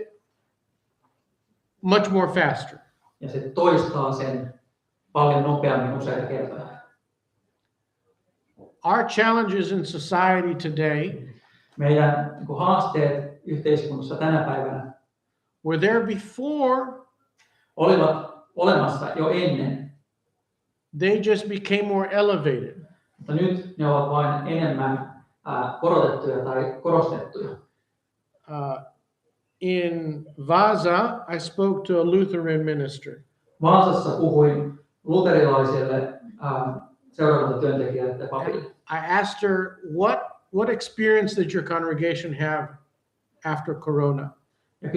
[SPEAKER 1] much more faster.
[SPEAKER 2] Ja se toistaa sen paljon nopeammin useita kertoja.
[SPEAKER 1] Our challenges in society today
[SPEAKER 2] Meidän haasteet yhteiskunnassa tänä päivänä
[SPEAKER 1] were there before.
[SPEAKER 2] olivat olemassa jo ennen.
[SPEAKER 1] They just became more elevated.
[SPEAKER 2] Mutta nyt ne ovat vain enemmän korotettuja tai korostettuja.
[SPEAKER 1] In Vaasa, I spoke to a Lutheran minister.
[SPEAKER 2] Vaasassa puhuin luterilaiselle seurakuntatyöntekijälle papille.
[SPEAKER 1] I asked her, what experience did your congregation have after Corona?
[SPEAKER 2] Ja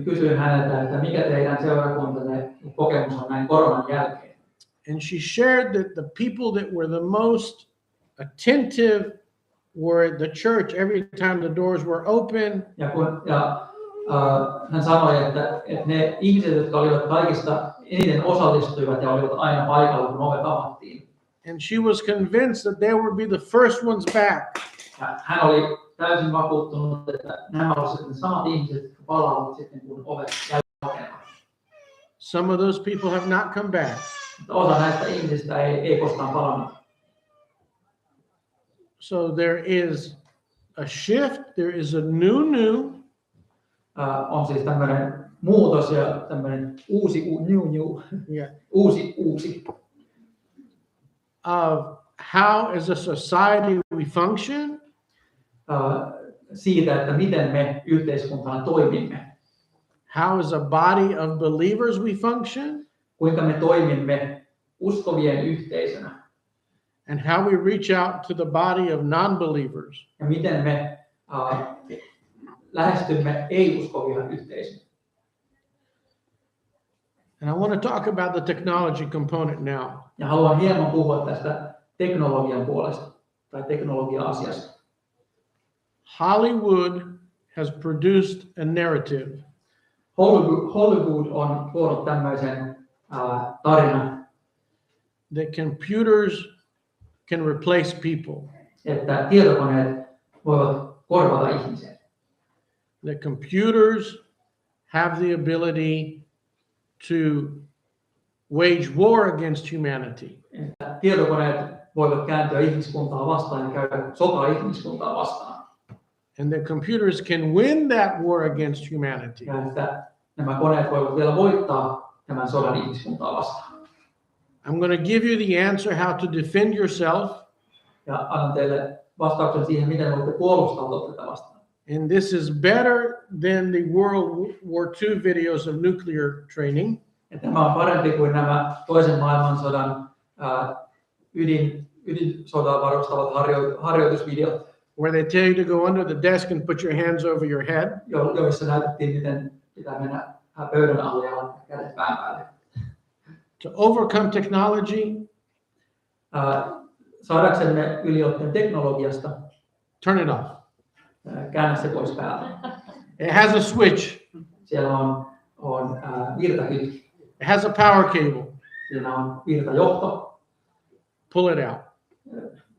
[SPEAKER 2] kysyin häneltä, että mikä teidän seurakuntanne kokemus on näin koronan jälkeen.
[SPEAKER 1] And she shared that the people that were the most attentive were at the church every time the doors were open.
[SPEAKER 2] Hän sanoi, että ne ihmiset, jotka olivat kaikista eniten osallistuivat ja olivat aina paikalla, kun ovet avattiin.
[SPEAKER 1] And she was convinced that they would be the first ones back.
[SPEAKER 2] Ja hän oli täysin vakuuttunut, että nämä olisivat ne samat ihmiset, jotka palaavat sitten, kun ovet jälkeen.
[SPEAKER 1] Some of those people have not come back.
[SPEAKER 2] Osa näistä ihmisistä ei koskaan palannut.
[SPEAKER 1] So there is a shift, there is a new.
[SPEAKER 2] On siis tämmöinen muutos ja tämmöinen uusi new.
[SPEAKER 1] Yeah.
[SPEAKER 2] Uusi.
[SPEAKER 1] Of how as a society we function.
[SPEAKER 2] Siitä, että miten me yhteiskuntana toimimme.
[SPEAKER 1] How as a body of believers we function.
[SPEAKER 2] Kuinka me toimimme uskovien yhteisönä.
[SPEAKER 1] And how we reach out to the body of non-believers.
[SPEAKER 2] Ja miten me lähestymme ei-uskovia yhteisöjä.
[SPEAKER 1] And I want to talk about the technology component now.
[SPEAKER 2] Ja haluan hieman puhua tästä teknologian puolesta tai teknologia-asiasta.
[SPEAKER 1] Hollywood has produced a narrative.
[SPEAKER 2] Hollywood on luonut tämmöisen tarinan,
[SPEAKER 1] that computers can replace people.
[SPEAKER 2] että tietokoneet voivat korvata ihmisen.
[SPEAKER 1] That computers have the ability to wage war against humanity.
[SPEAKER 2] Että tietokoneet voivat kääntyä ihmiskuntaa vastaan ja käydä sotaa ihmiskuntaa vastaan.
[SPEAKER 1] and the computers can win that war against humanity.
[SPEAKER 2] Ja että nämä koneet voivat vielä voittaa tämän sodan ihmiskuntaa vastaan.
[SPEAKER 1] I'm going to give you the answer how to defend yourself,
[SPEAKER 2] Ja annan teille vastauksen siihen, miten voitte puolustautua tätä vastaan.
[SPEAKER 1] and this is better than the World War II videos of nuclear training.
[SPEAKER 2] Ja tämä on parempi kuin nämä toisen maailmansodan ydinsotaa varustavat harjoitusvideot,
[SPEAKER 1] where they tell you to go under the desk and put your hands over your head.
[SPEAKER 2] joissa näytettiin, miten pitää mennä pöydän alle ja laittaa kädet pään päälle.
[SPEAKER 1] To overcome technology,
[SPEAKER 2] Saadaksemme yliotteen teknologiasta,
[SPEAKER 1] turn it off.
[SPEAKER 2] käännä se pois päältä.
[SPEAKER 1] It has a switch.
[SPEAKER 2] Siellä on virtakytki,
[SPEAKER 1] It has a power cable.
[SPEAKER 2] siinä on virtajohto,
[SPEAKER 1] Pull it out.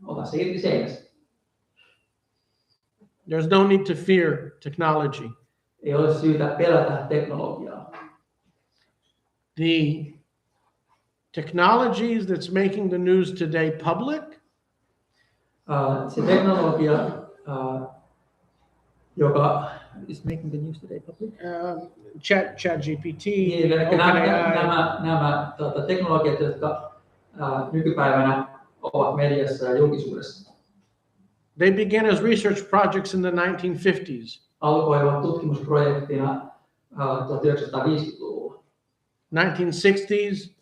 [SPEAKER 2] ota se irti seinästä.
[SPEAKER 1] There's no need to fear technology.
[SPEAKER 2] Ei ole syytä pelätä teknologiaa.
[SPEAKER 1] The technologies that's making the news today public
[SPEAKER 2] Se teknologia, joka is making the news today public.
[SPEAKER 1] ChatGPT,
[SPEAKER 2] Niin, eli
[SPEAKER 1] OpenAI,
[SPEAKER 2] nämä teknologiat, jotka nykypäivänä ovat mediassa ja julkisuudessa,
[SPEAKER 1] they began as research projects in the 1950s.
[SPEAKER 2] alkoivat tutkimusprojektina 1950-luvulla.
[SPEAKER 1] 1960s,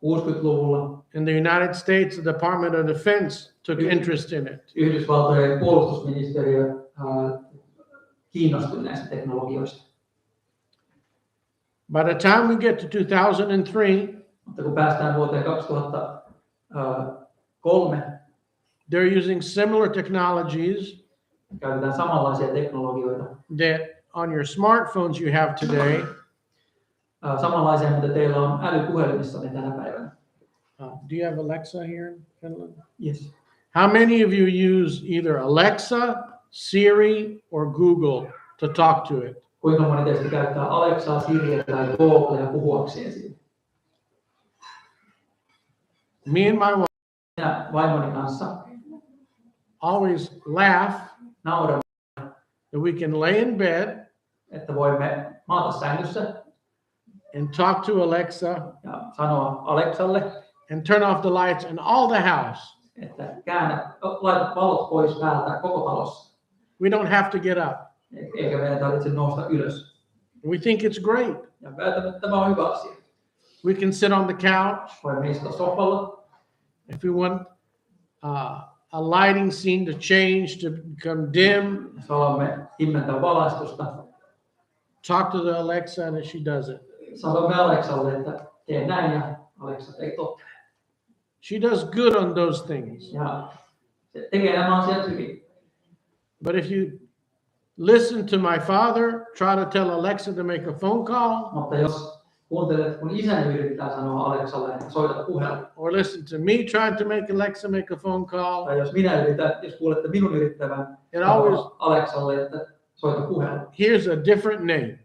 [SPEAKER 2] 60-luvulla
[SPEAKER 1] in the United States, the Department of Defense took interest in it.
[SPEAKER 2] Yhdysvaltojen puolustusministeriö kiinnostui näistä teknologioista.
[SPEAKER 1] By the time we get to 2003,
[SPEAKER 2] Mutta kun päästään vuoteen 2003,
[SPEAKER 1] they're using similar technologies
[SPEAKER 2] käytetään samanlaisia teknologioita,
[SPEAKER 1] that on your smartphones you have today.
[SPEAKER 2] samanlaisia, mitä teillä on älypuhelimissanne tänä päivänä.
[SPEAKER 1] Do you have Alexa here in Finland?
[SPEAKER 2] Yes.
[SPEAKER 1] How many of you use either Alexa, Siri, or Google to talk to it?
[SPEAKER 2] Kuinka moni teistä käyttää Alexaa, Siriä tai Googlea puhuakseen siitä?
[SPEAKER 1] Me and my wife
[SPEAKER 2] Minä vaimoni kanssa
[SPEAKER 1] always laugh
[SPEAKER 2] nauramme,
[SPEAKER 1] that we can lay in bed
[SPEAKER 2] että voimme maata sängyssä
[SPEAKER 1] and talk to Alexa
[SPEAKER 2] ja sanoa Alexalle,
[SPEAKER 1] and turn off the lights in all the house.
[SPEAKER 2] että laita valot pois päältä koko talossa.
[SPEAKER 1] We don't have to get up.
[SPEAKER 2] Eikä meidän tarvitse nousta ylös.
[SPEAKER 1] We think it's great.
[SPEAKER 2] Ja päätämme, että tämä on hyvä asia.
[SPEAKER 1] We can sit on the couch.
[SPEAKER 2] Voimme istua sohvalla.
[SPEAKER 1] If we want a lighting scene to change to become dim,
[SPEAKER 2] Jos haluamme himmentää valaistusta,
[SPEAKER 1] talk to the Alexa and she does it.
[SPEAKER 2] sanomme Alexalle, että tee näin ja Alexa ei totta.
[SPEAKER 1] She does good on those things.
[SPEAKER 2] Ja se tekee nämä asiat hyvin.
[SPEAKER 1] But if you listen to my father, try to tell Alexa to make a phone call,
[SPEAKER 2] Mutta jos kuuntelet, kun isäni yrittää sanoa Alexalle, että soita puhelu,
[SPEAKER 1] or listen to me trying to make Alexa make a phone call,
[SPEAKER 2] tai jos kuulette minun yrittävän
[SPEAKER 1] it always
[SPEAKER 2] sanoa Alexalle, että soita puhelu,
[SPEAKER 1] here's a different name.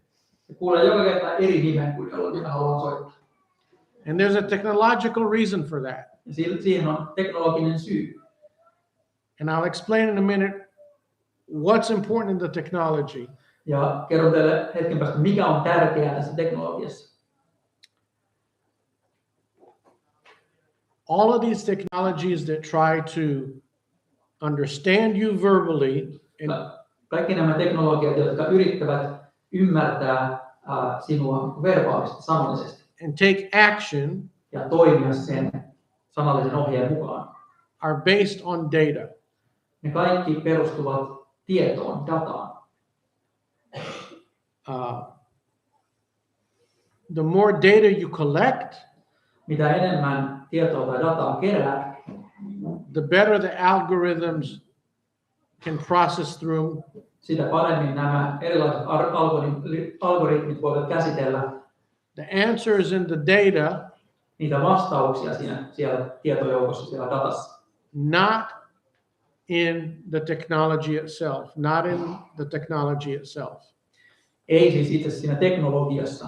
[SPEAKER 2] se kuulee joka kerta eri nimen kuin jolla minä haluan soittaa.
[SPEAKER 1] And there's a technological reason for that.
[SPEAKER 2] Ja siihen on teknologinen syy.
[SPEAKER 1] And I'll explain in a minute what's important in the technology.
[SPEAKER 2] Ja kerron teille hetken päästä, mikä on tärkeää tässä teknologiassa.
[SPEAKER 1] All of these technologies that try to understand you verbally and
[SPEAKER 2] Kaikki nämä teknologiat, jotka yrittävät ymmärtää sinua verbaalisesti, sanallisesti
[SPEAKER 1] and take action
[SPEAKER 2] ja toimia sen sanallisen ohjeen mukaan.
[SPEAKER 1] are based on data.
[SPEAKER 2] Ne kaikki perustuvat tietoon, dataan.
[SPEAKER 1] The more data you collect,
[SPEAKER 2] Mitä enemmän tietoa tai dataa kerää,
[SPEAKER 1] the better the algorithms can process through.
[SPEAKER 2] sitä paremmin nämä erilaiset algoritmit voivat käsitellä
[SPEAKER 1] The answer is in the data,
[SPEAKER 2] niitä vastauksia siellä tietojoukossa, siellä datassa.
[SPEAKER 1] not in the technology itself, not in the technology itself.
[SPEAKER 2] Ei siis itse siinä teknologiassa.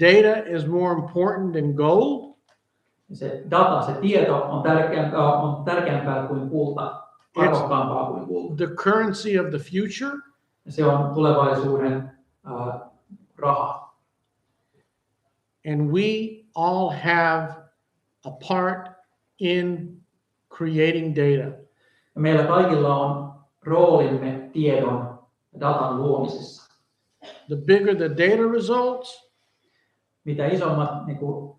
[SPEAKER 1] Data is more important than gold,
[SPEAKER 2] Se data, se tieto on tärkeämpää kuin kulta. arvokkaampaa kuin kulta.
[SPEAKER 1] the currency of the future.
[SPEAKER 2] Se on tulevaisuuden raha.
[SPEAKER 1] And we all have a part in creating data.
[SPEAKER 2] Ja meillä kaikilla on roolimme tiedon ja datan luomisessa.
[SPEAKER 1] The bigger the data results,
[SPEAKER 2] Mitä isommat niin kuin,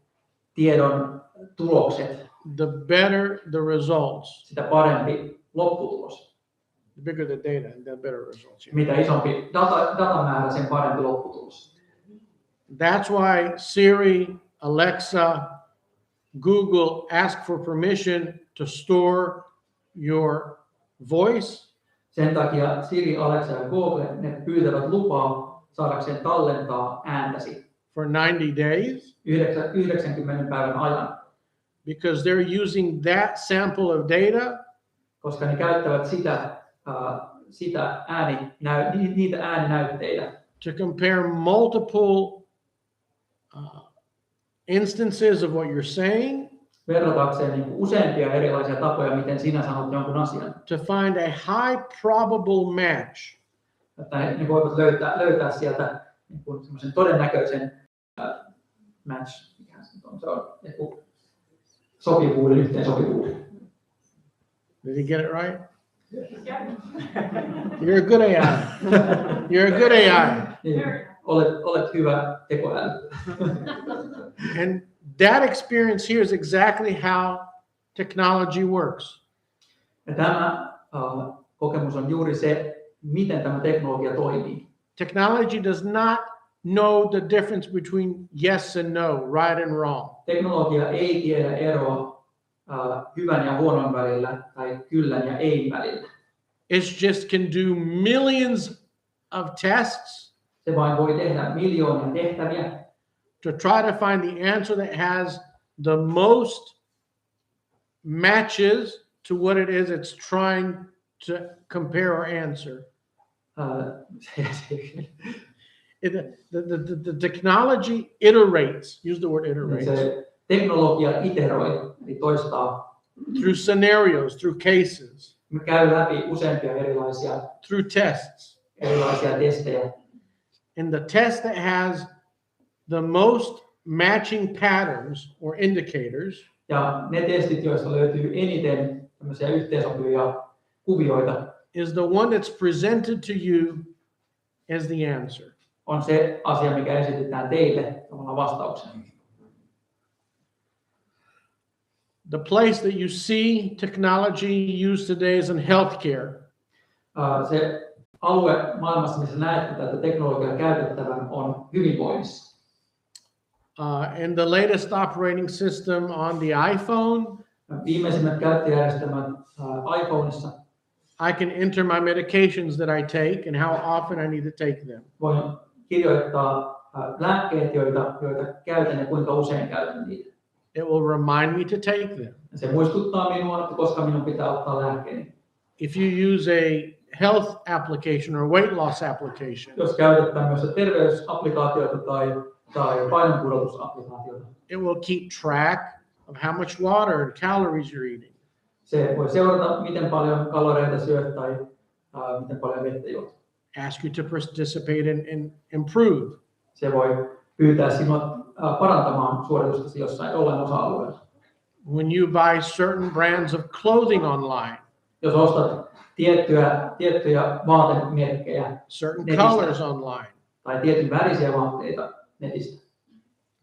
[SPEAKER 2] tiedon tulokset,
[SPEAKER 1] the better the results.
[SPEAKER 2] sitä parempi lopputulos.
[SPEAKER 1] The bigger the data, the better results.
[SPEAKER 2] Mitä isompi datamäärä, sen parempi lopputulos.
[SPEAKER 1] That's why Siri, Alexa, Google ask for permission to store your voice.
[SPEAKER 2] Sen takia Siri, Alexa ja Google ne pyytävät lupaa saadakseen tallentaa ääntäsi
[SPEAKER 1] For 90 days
[SPEAKER 2] 90 päivän ajan,
[SPEAKER 1] because they're using that sample of data
[SPEAKER 2] koska ne käyttävät niitä ääninäytteitä
[SPEAKER 1] to compare multiple instances of what you're saying
[SPEAKER 2] verratakseen niin kuin useampia erilaisia tapoja, miten sinä sanot jonkun asian.
[SPEAKER 1] to find a high probable match.
[SPEAKER 2] Että ne voivat löytää sieltä niin kuin semmoisen todennäköisen match, mikä se on joku sopivuuden, yhteensopivuuden.
[SPEAKER 1] Did he get it right? You're a good AI. You're a good AI.
[SPEAKER 2] Niin, olet hyvä tekoäly.
[SPEAKER 1] And that experience here is exactly how technology works.
[SPEAKER 2] Ja tämä kokemus on juuri se, miten tämä teknologia toimii.
[SPEAKER 1] Technology does not know the difference between yes and no, right and wrong.
[SPEAKER 2] Teknologia ei tiedä eroa hyvän ja huonon välillä tai kyllän ja ei välillä.
[SPEAKER 1] It just can do millions of tests
[SPEAKER 2] Se vain voi tehdä miljoonia tehtäviä
[SPEAKER 1] to try to find the answer that has the most matches to what it is it's trying to compare or answer. The technology iterates, use the word iterates,
[SPEAKER 2] Se teknologia iteroi, eli toistaa.
[SPEAKER 1] through scenarios, through cases,
[SPEAKER 2] Me käy läpi useampia erilaisia
[SPEAKER 1] through tests.
[SPEAKER 2] testejä.
[SPEAKER 1] And the test that has the most matching patterns or indicators
[SPEAKER 2] Ja ne testit, joista löytyy eniten tämmöisiä yhteensopivia kuvioita,
[SPEAKER 1] is the one that's presented to you as the answer.
[SPEAKER 2] on se asia, mikä esitetään teille tavallaan vastauksena.
[SPEAKER 1] The place that you see technology used today is in healthcare.
[SPEAKER 2] Se alue maailmassa, missä näette tätä teknologiaa käytettävän, on hyvinvoinnissa.
[SPEAKER 1] And the latest operating system on the iPhone,
[SPEAKER 2] Viimeisimmät käyttöjärjestelmät iPhoneissa
[SPEAKER 1] I can enter my medications that I take and how often I need to take them.
[SPEAKER 2] voin kirjoittaa lääkkeet, joita käytän ja kuinka usein käytän niitä.
[SPEAKER 1] It will remind me to take them.
[SPEAKER 2] Ja se muistuttaa minua, että koska minun pitää ottaa lääkkeeni.
[SPEAKER 1] If you use a health application or weight loss application,
[SPEAKER 2] Jos käytät tämmöistä terveysapplikaatiota tai painonpudotusapplikaatiota,
[SPEAKER 1] it will keep track of how much water and calories you're eating.
[SPEAKER 2] se voi seurata, miten paljon kaloreita syöt tai miten paljon vettä juot.
[SPEAKER 1] Ask you to participate and improve.
[SPEAKER 2] Se voi pyytää sinua parantamaan suoritustasi jollain osa-alueella.
[SPEAKER 1] When you buy certain brands of clothing online,
[SPEAKER 2] Jos ostat tiettyjä vaatemerkkejä
[SPEAKER 1] certain
[SPEAKER 2] netistä
[SPEAKER 1] colors online,
[SPEAKER 2] tai tietyn värisiä vaatteita netistä,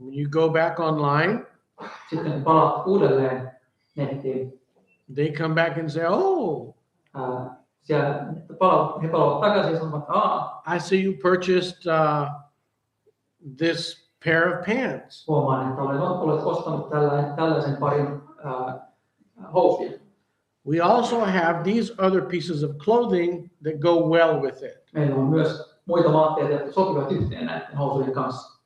[SPEAKER 1] when you go back online,
[SPEAKER 2] sitten kun palaat uudelleen nettiin,
[SPEAKER 1] they come back and say, "Oh,
[SPEAKER 2] siellä he palaavat takaisin ja sanovat, että
[SPEAKER 1] I see you purchased this pair of pants."
[SPEAKER 2] huomaan, että olet ostanut tällaisen parin housuja.
[SPEAKER 1] We also have these other pieces of clothing that go well with it,
[SPEAKER 2] Meillä on myös muita vaatteita, jotka sopivat yhteen näiden housujen kanssa.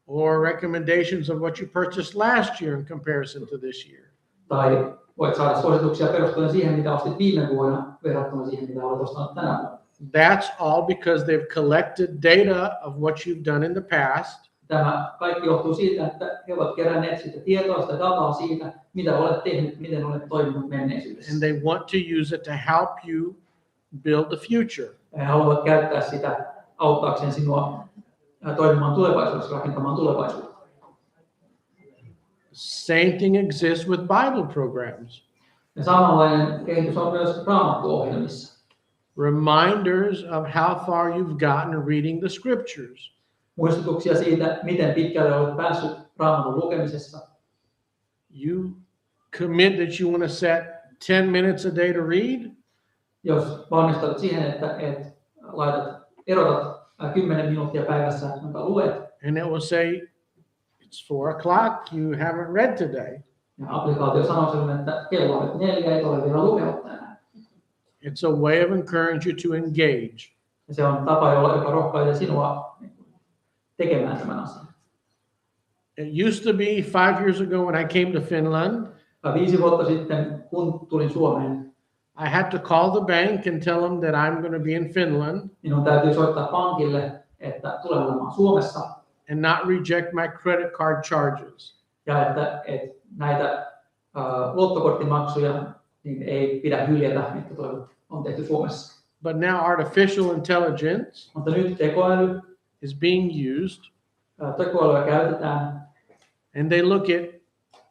[SPEAKER 1] or recommendations of what you purchased last year in comparison to this year.
[SPEAKER 2] Tai voit saada suosituksia perustuen siihen, mitä ostit viime vuonna verrattuna siihen, mitä olet ostanut tänä vuonna.
[SPEAKER 1] That's all because they've collected data of what you've done in the past,
[SPEAKER 2] tämä kaikki johtuu siitä, että he ovat keränneet sitä tietoa, sitä dataa siitä, mitä olet tehnyt, miten olet toiminut menneisyydessä.
[SPEAKER 1] And they want to use it to help you build the future.
[SPEAKER 2] He haluavat käyttää sitä auttaakseen sinua toimimaan tulevaisuudessa, rakentamaan tulevaisuutta.
[SPEAKER 1] Same thing exists with Bible programs.
[SPEAKER 2] Ja samanlainen kehitys on myös Raamattu-ohjelmissa.
[SPEAKER 1] Reminders of how far you've gotten reading the scriptures.
[SPEAKER 2] Muistutuksia siitä, miten pitkälle olet päässyt Raamatun lukemisessa.
[SPEAKER 1] You commit that you want to set 10 minutes a day to read.
[SPEAKER 2] Jos valmistaudut siihen, että erotat 10 minuuttia päivässä, jonka luet,
[SPEAKER 1] And it will say, it's 4 o'clock, you haven't read today.
[SPEAKER 2] ja applikaatio sanoo sinulle, että kello on nyt 4, et ole vielä lukenut tänään.
[SPEAKER 1] It's a way of encouraging you to engage.
[SPEAKER 2] Ja se on tapa, joka rohkaisee sinua tekemään tämän asian.
[SPEAKER 1] It used to be 5 years ago when I came to Finland,
[SPEAKER 2] 5 vuotta sitten, kun tulin Suomeen,
[SPEAKER 1] I had to call the bank and tell them that I'm going to be in Finland
[SPEAKER 2] minun täytyy soittaa pankille, että tulen olemaan Suomessa,
[SPEAKER 1] and not reject my credit card charges.
[SPEAKER 2] ja että näitä luottokorttimaksuja niin ei pidä hyljätä, mitkä on tehty Suomessa.
[SPEAKER 1] But now artificial intelligence
[SPEAKER 2] Mutta nyt tekoäly,
[SPEAKER 1] is being used,
[SPEAKER 2] tekoälyä käytetään,
[SPEAKER 1] and they look at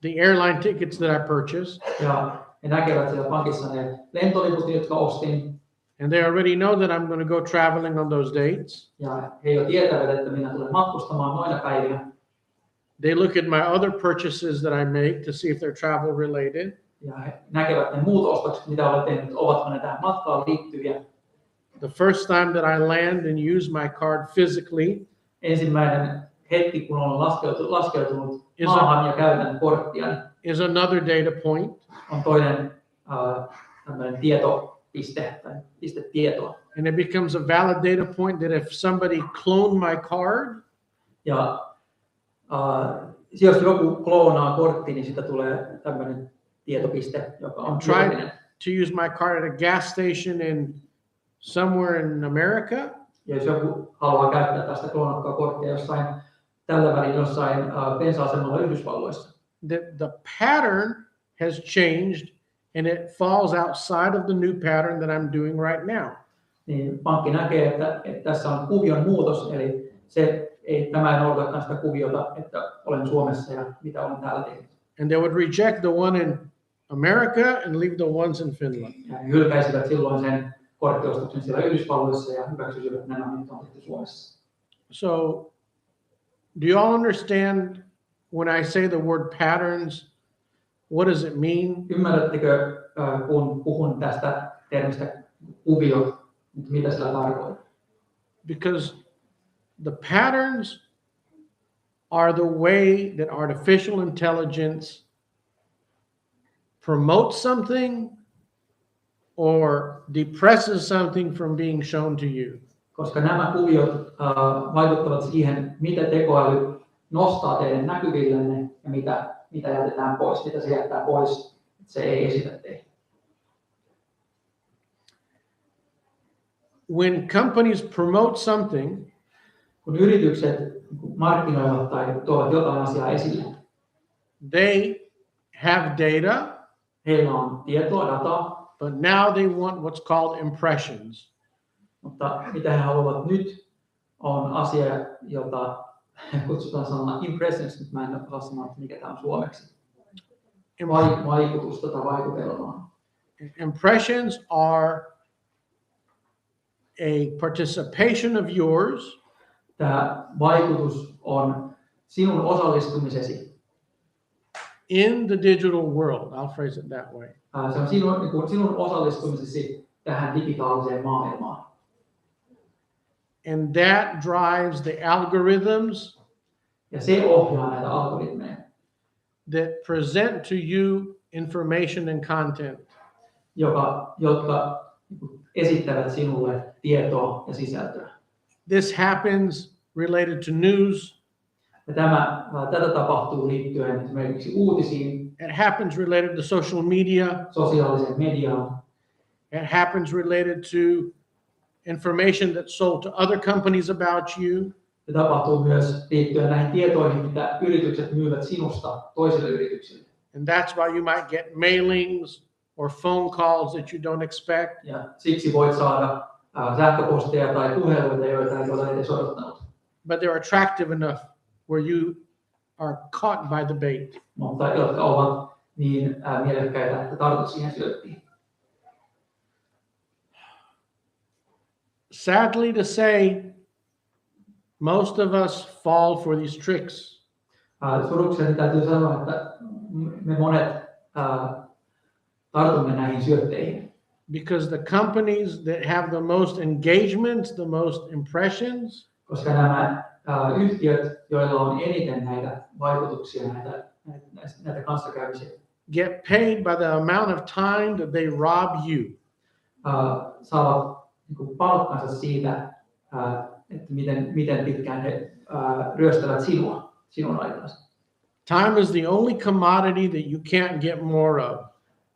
[SPEAKER 1] the airline tickets that I purchased,
[SPEAKER 2] ja he näkevät siellä pankissa ne lentoliput, jotka ostin,
[SPEAKER 1] and they already know that I'm going to go traveling on those dates.
[SPEAKER 2] ja he jo tietävät, että minä tulen matkustamaan noina päivinä.
[SPEAKER 1] They look at my other purchases that I make to see if they're travel related.
[SPEAKER 2] Ja he näkevät ne muut ostokset, mitä olen tehnyt, ovatko ne tähän matkaan liittyviä.
[SPEAKER 1] The first time that I land and use my card physically
[SPEAKER 2] Ensimmäinen hetki, kun olen laskeutunut maahan ja käytän korttia,
[SPEAKER 1] is another data point.
[SPEAKER 2] on toinen tämmöinen tietopiste tai piste tietoa.
[SPEAKER 1] And it becomes a valid data point that if somebody cloned my card,
[SPEAKER 2] Ja jos joku kloonaa kortti, niin siitä tulee tämmöinen tietopiste, joka on
[SPEAKER 1] Try-
[SPEAKER 2] julkinen.
[SPEAKER 1] to use my card at a gas station in somewhere in America,
[SPEAKER 2] Ja jos joku haluaa käyttää tästä kloonattua korttia jossain tällä välin jossain bensa-asemalla Yhdysvalloissa,
[SPEAKER 1] the pattern has changed and it falls outside of the new pattern that I'm doing right now.
[SPEAKER 2] niin pankki näkee, että tässä on kuvion muutos, eli tämä ei noudatakaan sitä kuviota, että olen Suomessa ja mitä olen täällä tehnyt.
[SPEAKER 1] And they would reject the one in America and leave the ones in Finland.
[SPEAKER 2] Ja he hylkäisivät silloin sen korttiostoksen siellä Yhdysvalloissa ja hyväksyisivät nämä, mitkä on tehty Suomessa.
[SPEAKER 1] So, do you all understand when I say the word patterns, what does it mean?
[SPEAKER 2] Ymmärrättekö, kun puhun tästä termistä kuviot, mitä sillä tarkoittaa?
[SPEAKER 1] Because the patterns are the way that artificial intelligence promotes something or depresses something from being shown to you.
[SPEAKER 2] Koska nämä kuviot vaikuttavat siihen, mitä tekoäly nostaa teidän näkyvillenne ja mitä jätetään pois, mitä se jättää pois, että se ei esitä teille.
[SPEAKER 1] When companies promote something,
[SPEAKER 2] Kun yritykset markkinoivat tai tuovat jotain asiaa esille,
[SPEAKER 1] they have data,
[SPEAKER 2] heillä on tietoa, dataa,
[SPEAKER 1] but now they want what's called impressions.
[SPEAKER 2] mutta mitä he haluavat nyt on asia, jota kutsutaan sanalla impressions, mutta mä en osaa sanoa, että mikä tämä on suomeksi. Vaikutusta tai vaikutelmaa.
[SPEAKER 1] Impressions are a participation of yours
[SPEAKER 2] Tämä vaikutus on sinun osallistumisesi.
[SPEAKER 1] in the digital world. I'll phrase it that way.
[SPEAKER 2] Se on sinun osallistumisesi tähän digitaaliseen maailmaan.
[SPEAKER 1] And that drives the algorithms
[SPEAKER 2] Ja se ohjaa näitä algoritmeja,
[SPEAKER 1] that present to you information and content.
[SPEAKER 2] jotka esittävät sinulle tietoa ja sisältöä.
[SPEAKER 1] This happens related to news.
[SPEAKER 2] Ja tätä tapahtuu liittyen esimerkiksi uutisiin,
[SPEAKER 1] It happens related to social media.
[SPEAKER 2] sosiaaliseen mediaan.
[SPEAKER 1] It happens related to information that's sold to other companies about you.
[SPEAKER 2] Se tapahtuu myös liittyen näihin tietoihin, mitä yritykset myyvät sinusta toisille yrityksille.
[SPEAKER 1] And that's why you might get mailings or phone calls that you don't expect.
[SPEAKER 2] Ja siksi voit saada sähköposteja tai puheluita, joita ei ole edes odottanut.
[SPEAKER 1] But they're attractive enough where you are caught by the bait.
[SPEAKER 2] Mutta jotka ovat niin mielekkäitä, että tartut siihen syöttiin.
[SPEAKER 1] Sadly to say, most of us fall for these tricks.
[SPEAKER 2] Surukseni täytyy sanoa, että me monet tartumme näihin syötteihin.
[SPEAKER 1] Because the companies that have the most engagements, the most impressions,
[SPEAKER 2] Koska nämä yhtiöt, joilla on eniten näitä vaikutuksia, näitä kanssakäymisiä,
[SPEAKER 1] get paid by the amount of time that they rob you.
[SPEAKER 2] Saavat niin palkkansa siitä, että miten pitkään he ryöstävät sinun aikanasi.
[SPEAKER 1] Time is the only commodity that you can't get more of.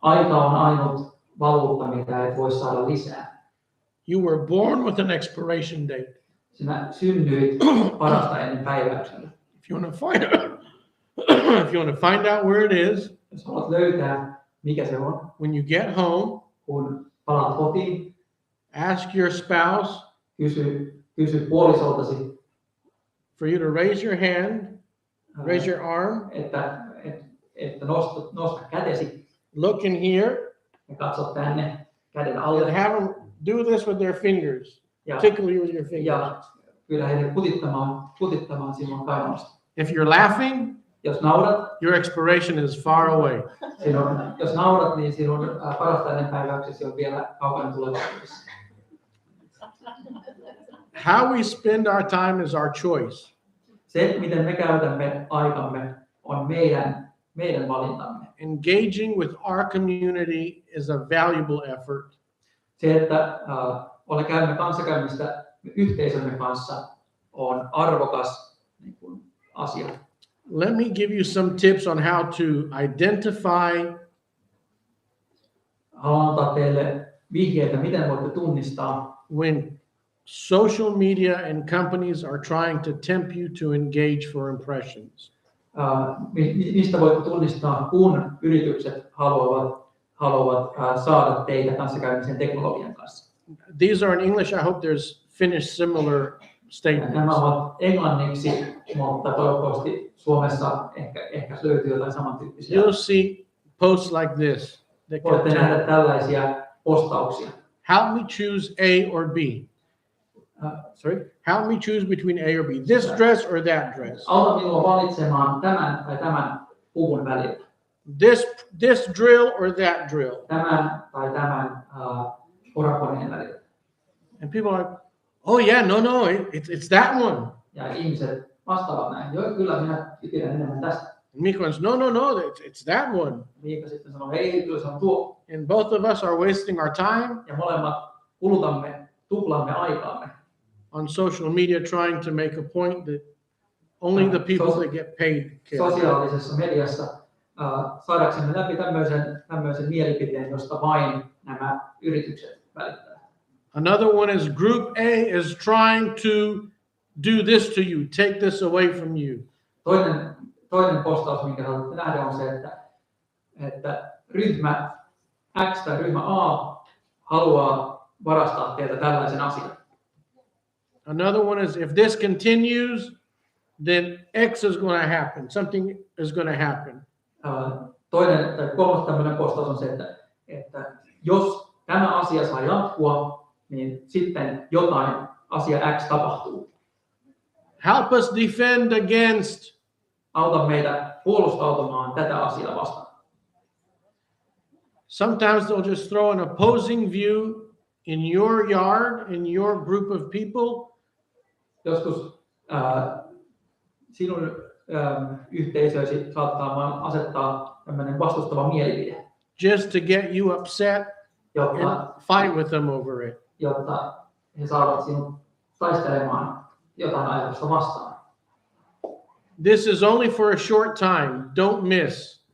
[SPEAKER 2] Aika on ainut valuutta, mitä et voi saada lisää.
[SPEAKER 1] You were born with an expiration date.
[SPEAKER 2] Sinä synnyit parasta ennen päiväyksellä.
[SPEAKER 1] If you want to find out, if you want to find out where it is,
[SPEAKER 2] Jos haluat löytää, mikä se on,
[SPEAKER 1] when you get home,
[SPEAKER 2] kun palaat kotiin,
[SPEAKER 1] ask your spouse
[SPEAKER 2] kysy puolisoltasi,
[SPEAKER 1] for you to raise your hand, raise your arm,
[SPEAKER 2] että nosta kätesi
[SPEAKER 1] look in here,
[SPEAKER 2] ja katso tänne käden
[SPEAKER 1] and
[SPEAKER 2] alle.
[SPEAKER 1] have them do this with their fingers.
[SPEAKER 2] Ja,
[SPEAKER 1] Tickle you with your fingers.
[SPEAKER 2] ja pyydä heitä kutittamaan sinun kainalosta.
[SPEAKER 1] If you're laughing,
[SPEAKER 2] Jos naurat,
[SPEAKER 1] your expiration is far away.
[SPEAKER 2] jos naurat, niin sinun parasta ennen päiväyksesi on vielä kaukana tulevaisuudessa.
[SPEAKER 1] How we spend our time is our choice.
[SPEAKER 2] Se, miten me käytämme aikamme, on meidän valintamme.
[SPEAKER 1] Engaging with our community is a valuable effort.
[SPEAKER 2] Se, että käymme kanssakäymistä yhteisömme kanssa, on arvokas niin kuin, asia.
[SPEAKER 1] Let me give you some tips on how to identify
[SPEAKER 2] Haluan antaa teille vihjeitä, miten voitte tunnistaa,
[SPEAKER 1] when social media and companies are trying to tempt you to engage for impressions.
[SPEAKER 2] mistä voitte tunnistaa, kun yritykset haluavat saada teitä kanssakäymisen teknologian kanssa.
[SPEAKER 1] These are in English. I hope there's Finnish similar
[SPEAKER 2] Nämä
[SPEAKER 1] statements.
[SPEAKER 2] ovat englanniksi, mutta toivottavasti Suomessa ehkä löytyy jotain samantyyppisiä.
[SPEAKER 1] You'll see posts like this. That
[SPEAKER 2] Voitte
[SPEAKER 1] can
[SPEAKER 2] nähdä tällaisia postauksia.
[SPEAKER 1] help me choose A or B.
[SPEAKER 2] Sorry?
[SPEAKER 1] Help me choose between A or B. This dress or that dress.
[SPEAKER 2] Auta minua valitsemaan tämän tai tämän puvun välillä.
[SPEAKER 1] This drill or that drill.
[SPEAKER 2] Tämän tai tämän urakoneen välillä.
[SPEAKER 1] And people are like, oh yeah, no, it's that one.
[SPEAKER 2] Ja ihmiset vastaavat näin. Joo, kyllä minä pidän enemmän tästä.
[SPEAKER 1] And Mika goes, no, it's that one.
[SPEAKER 2] Miika sitten sanoo, ei, kyllä se on tuo.
[SPEAKER 1] And both of us are wasting our time
[SPEAKER 2] Ja molemmat tuplaamme aikaamme.
[SPEAKER 1] on social media trying to make a point that only the people that get paid care.
[SPEAKER 2] Sosiaalisessa mediassa saadaksemme läpi tämmöisen mielipiteen, josta vain nämä yritykset välittävät.
[SPEAKER 1] Another one is group A is trying to do this to you, take this away from you.
[SPEAKER 2] Toinen postaus, minkä haluatte nähdä, on se, että ryhmä X tai ryhmä A haluaa varastaa teiltä tällaisen asian.
[SPEAKER 1] Another one is if this continues, then X is going to happen. Something is going to happen.
[SPEAKER 2] Toinen tai kolmas tämmöinen postaus on se, että jos tämä asia saa jatkua, niin sitten jotain asia X tapahtuu.
[SPEAKER 1] Help us defend against.
[SPEAKER 2] Auta meitä puolustautumaan tätä asiaa vastaan.
[SPEAKER 1] Sometimes they'll just throw an opposing view in your yard, in your group of people.
[SPEAKER 2] Joskus sinun yhteisösi saattaa vaan asettaa tämmöinen vastustava mielipide,
[SPEAKER 1] Just to get you upset
[SPEAKER 2] jotta,
[SPEAKER 1] and fight with them over it.
[SPEAKER 2] jotta he saavat sinut taistelemaan jotain ajatusta vastaan.
[SPEAKER 1] This is only for a short time. Don't miss.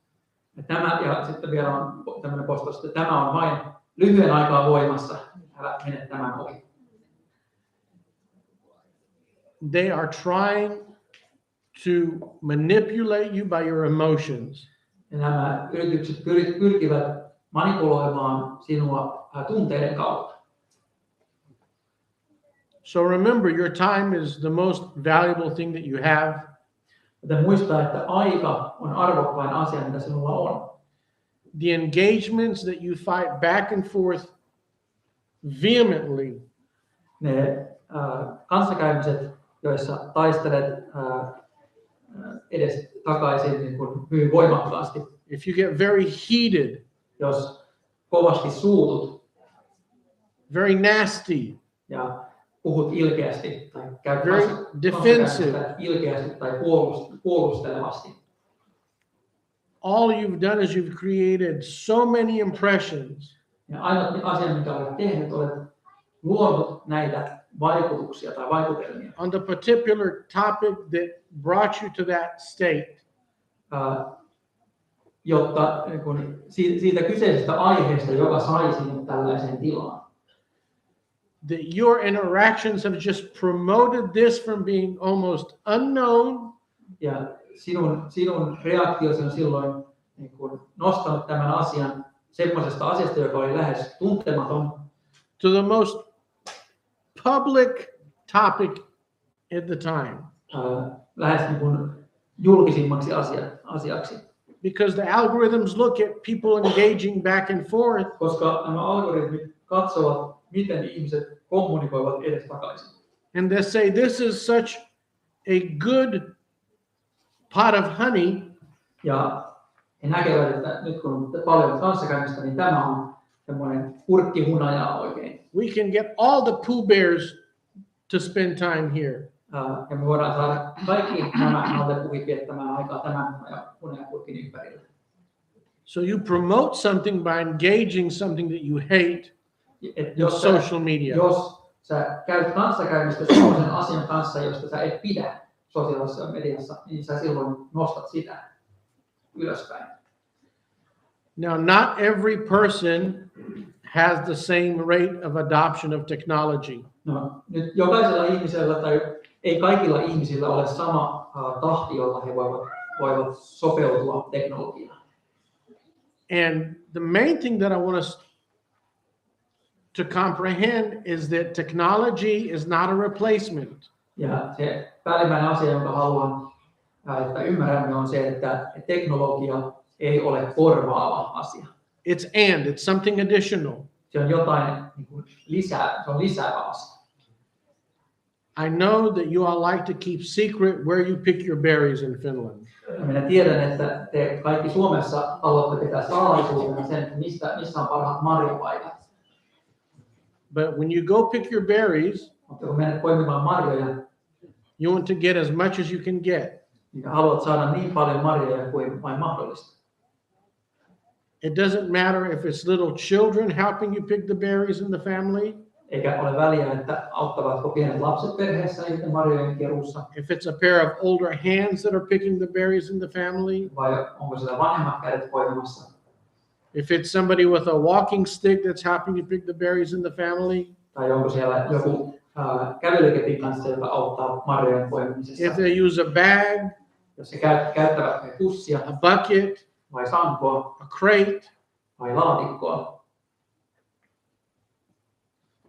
[SPEAKER 2] Ja sitten vielä on tämmöinen postaus, että tämä on vain lyhyen aikaa voimassa. Älä mene tämän ohi.
[SPEAKER 1] they are trying to manipulate you by your emotions.
[SPEAKER 2] Ja nämä yritykset pyrkivät manipuloimaan sinua tunteiden kautta.
[SPEAKER 1] So remember, your time is the most valuable thing that you have.
[SPEAKER 2] Joten muista, että aika on arvokkain asia, mitä sinulla on.
[SPEAKER 1] The engagements that you fight back and forth vehemently
[SPEAKER 2] Ne kanssakäymiset, joissa taistelet edes takaisin niin kuin hyvin voimakkaasti.
[SPEAKER 1] if you get very heated,
[SPEAKER 2] Jos kovasti suutut
[SPEAKER 1] very nasty,
[SPEAKER 2] ja puhut ilkeästi tai käyt
[SPEAKER 1] Very defensive.
[SPEAKER 2] kanssakäymistä ilkeästi tai puolustelevasti.
[SPEAKER 1] all you've done is you've created so many impressions
[SPEAKER 2] Ja ainut asia, minkä olet tehnyt, olet luonut näitä vaikutuksia tai vaikutelmia,
[SPEAKER 1] on the particular topic that brought you to that state.
[SPEAKER 2] jotta niin kun, siitä kyseisestä aiheesta, joka sai sinut tällaiseen tilaan.
[SPEAKER 1] That your interactions have just promoted this from being almost unknown
[SPEAKER 2] Ja sinun reaktiosi on silloin niin kun, nostanut tämän asian semmoisesta asiasta, joka oli lähes tuntematon,
[SPEAKER 1] to the most public topic at the time.
[SPEAKER 2] lähes niin kun, julkisimmaksi asiaksi.
[SPEAKER 1] Because the algorithms look at people engaging back and forth
[SPEAKER 2] Koska nämä algoritmit katsovat, miten ihmiset kommunikoivat edestakaisin.
[SPEAKER 1] and they say this is such a good pot of honey,
[SPEAKER 2] Ja he näkevät, että nyt kun on paljon kanssakäymistä, niin tämä on semmoinen purkki hunajaa oikein.
[SPEAKER 1] we can get all the Pooh Bears to spend time here.
[SPEAKER 2] Ja me voidaan saada kaikki nämä nallepuvit viettämään aikaa tämän hunajapurkin ympärillä.
[SPEAKER 1] So you promote something by engaging something that you hate
[SPEAKER 2] Et
[SPEAKER 1] in
[SPEAKER 2] jos,
[SPEAKER 1] social media.
[SPEAKER 2] jos sä käyt kanssakäymistä sellaisen asian kanssa, josta sä et pidä sosiaalisessa mediassa, niin sä silloin nostat sitä ylöspäin.
[SPEAKER 1] Now, not every person has the same rate of adoption of technology.
[SPEAKER 2] No, nyt jokaisella ihmisellä tai ei kaikilla ihmisillä ole sama tahti, jolla he voivat sopeutua teknologiaan.
[SPEAKER 1] And the main thing that I want us to comprehend is that technology is not a replacement.
[SPEAKER 2] Ja se päällimmäinen asia, jonka haluan, että ymmärrämme, on se, että teknologia ei ole korvaava asia.
[SPEAKER 1] It's something additional.
[SPEAKER 2] Se on jotain niin kuin lisää, se on lisäävä asia.
[SPEAKER 1] I know that you all like to keep secret where you pick your berries in Finland.
[SPEAKER 2] Minä tiedän, että te kaikki Suomessa haluatte pitää salaisuutena sen, että missä on parhaat marjapaikat.
[SPEAKER 1] But when you go pick your berries,
[SPEAKER 2] Mutta kun menet poimimaan marjoja,
[SPEAKER 1] you want to get as much as you can get.
[SPEAKER 2] niin haluat saada niin paljon marjoja kuin vain mahdollista.
[SPEAKER 1] It doesn't matter if it's little children helping you pick the berries in the family,
[SPEAKER 2] Eikä ole väliä, että auttavatko pienet lapset perheessä niiden marjojen keruussa,
[SPEAKER 1] if it's a pair of older hands that are picking the berries in the family,
[SPEAKER 2] vai onko siellä vanhemmat kädet poimimassa,
[SPEAKER 1] if it's somebody with a walking stick that's helping you pick the berries in the family,
[SPEAKER 2] tai onko siellä joku kävelykepin kanssa, joka auttaa marjojen poimimisessa.
[SPEAKER 1] if they use a bag,
[SPEAKER 2] Jos he käyttävät he pussia
[SPEAKER 1] a bucket,
[SPEAKER 2] vai sankoa
[SPEAKER 1] a crate,
[SPEAKER 2] vai laatikkoa.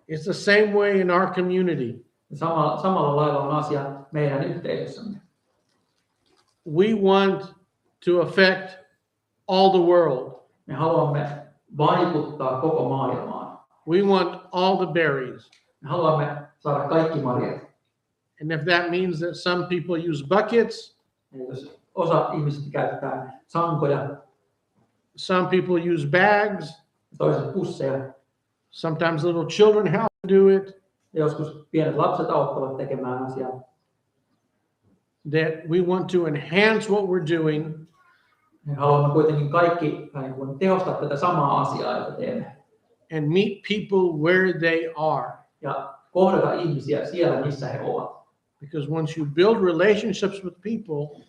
[SPEAKER 1] it's the same way in our community.
[SPEAKER 2] Samalla lailla on asia meidän yhteisössämme.
[SPEAKER 1] We want to affect all the world.
[SPEAKER 2] Me haluamme vaikuttaa koko maailmaan.
[SPEAKER 1] We want all the berries.
[SPEAKER 2] Me haluamme saada kaikki marjat.
[SPEAKER 1] And if that means that some people use buckets,
[SPEAKER 2] Ja jos osa ihmisistä käyttää sankoja,
[SPEAKER 1] some people use bags,
[SPEAKER 2] toiset pusseja,
[SPEAKER 1] sometimes little children help do it,
[SPEAKER 2] ja joskus pienet lapset auttavat tekemään asiaa.
[SPEAKER 1] that we want to enhance what we're doing
[SPEAKER 2] Me haluamme kuitenkin kaikki tehostaa tätä samaa asiaa, jota teemme.
[SPEAKER 1] and meet people where they are.
[SPEAKER 2] Ja kohdata ihmisiä siellä, missä he ovat.
[SPEAKER 1] Because once you build relationships with people,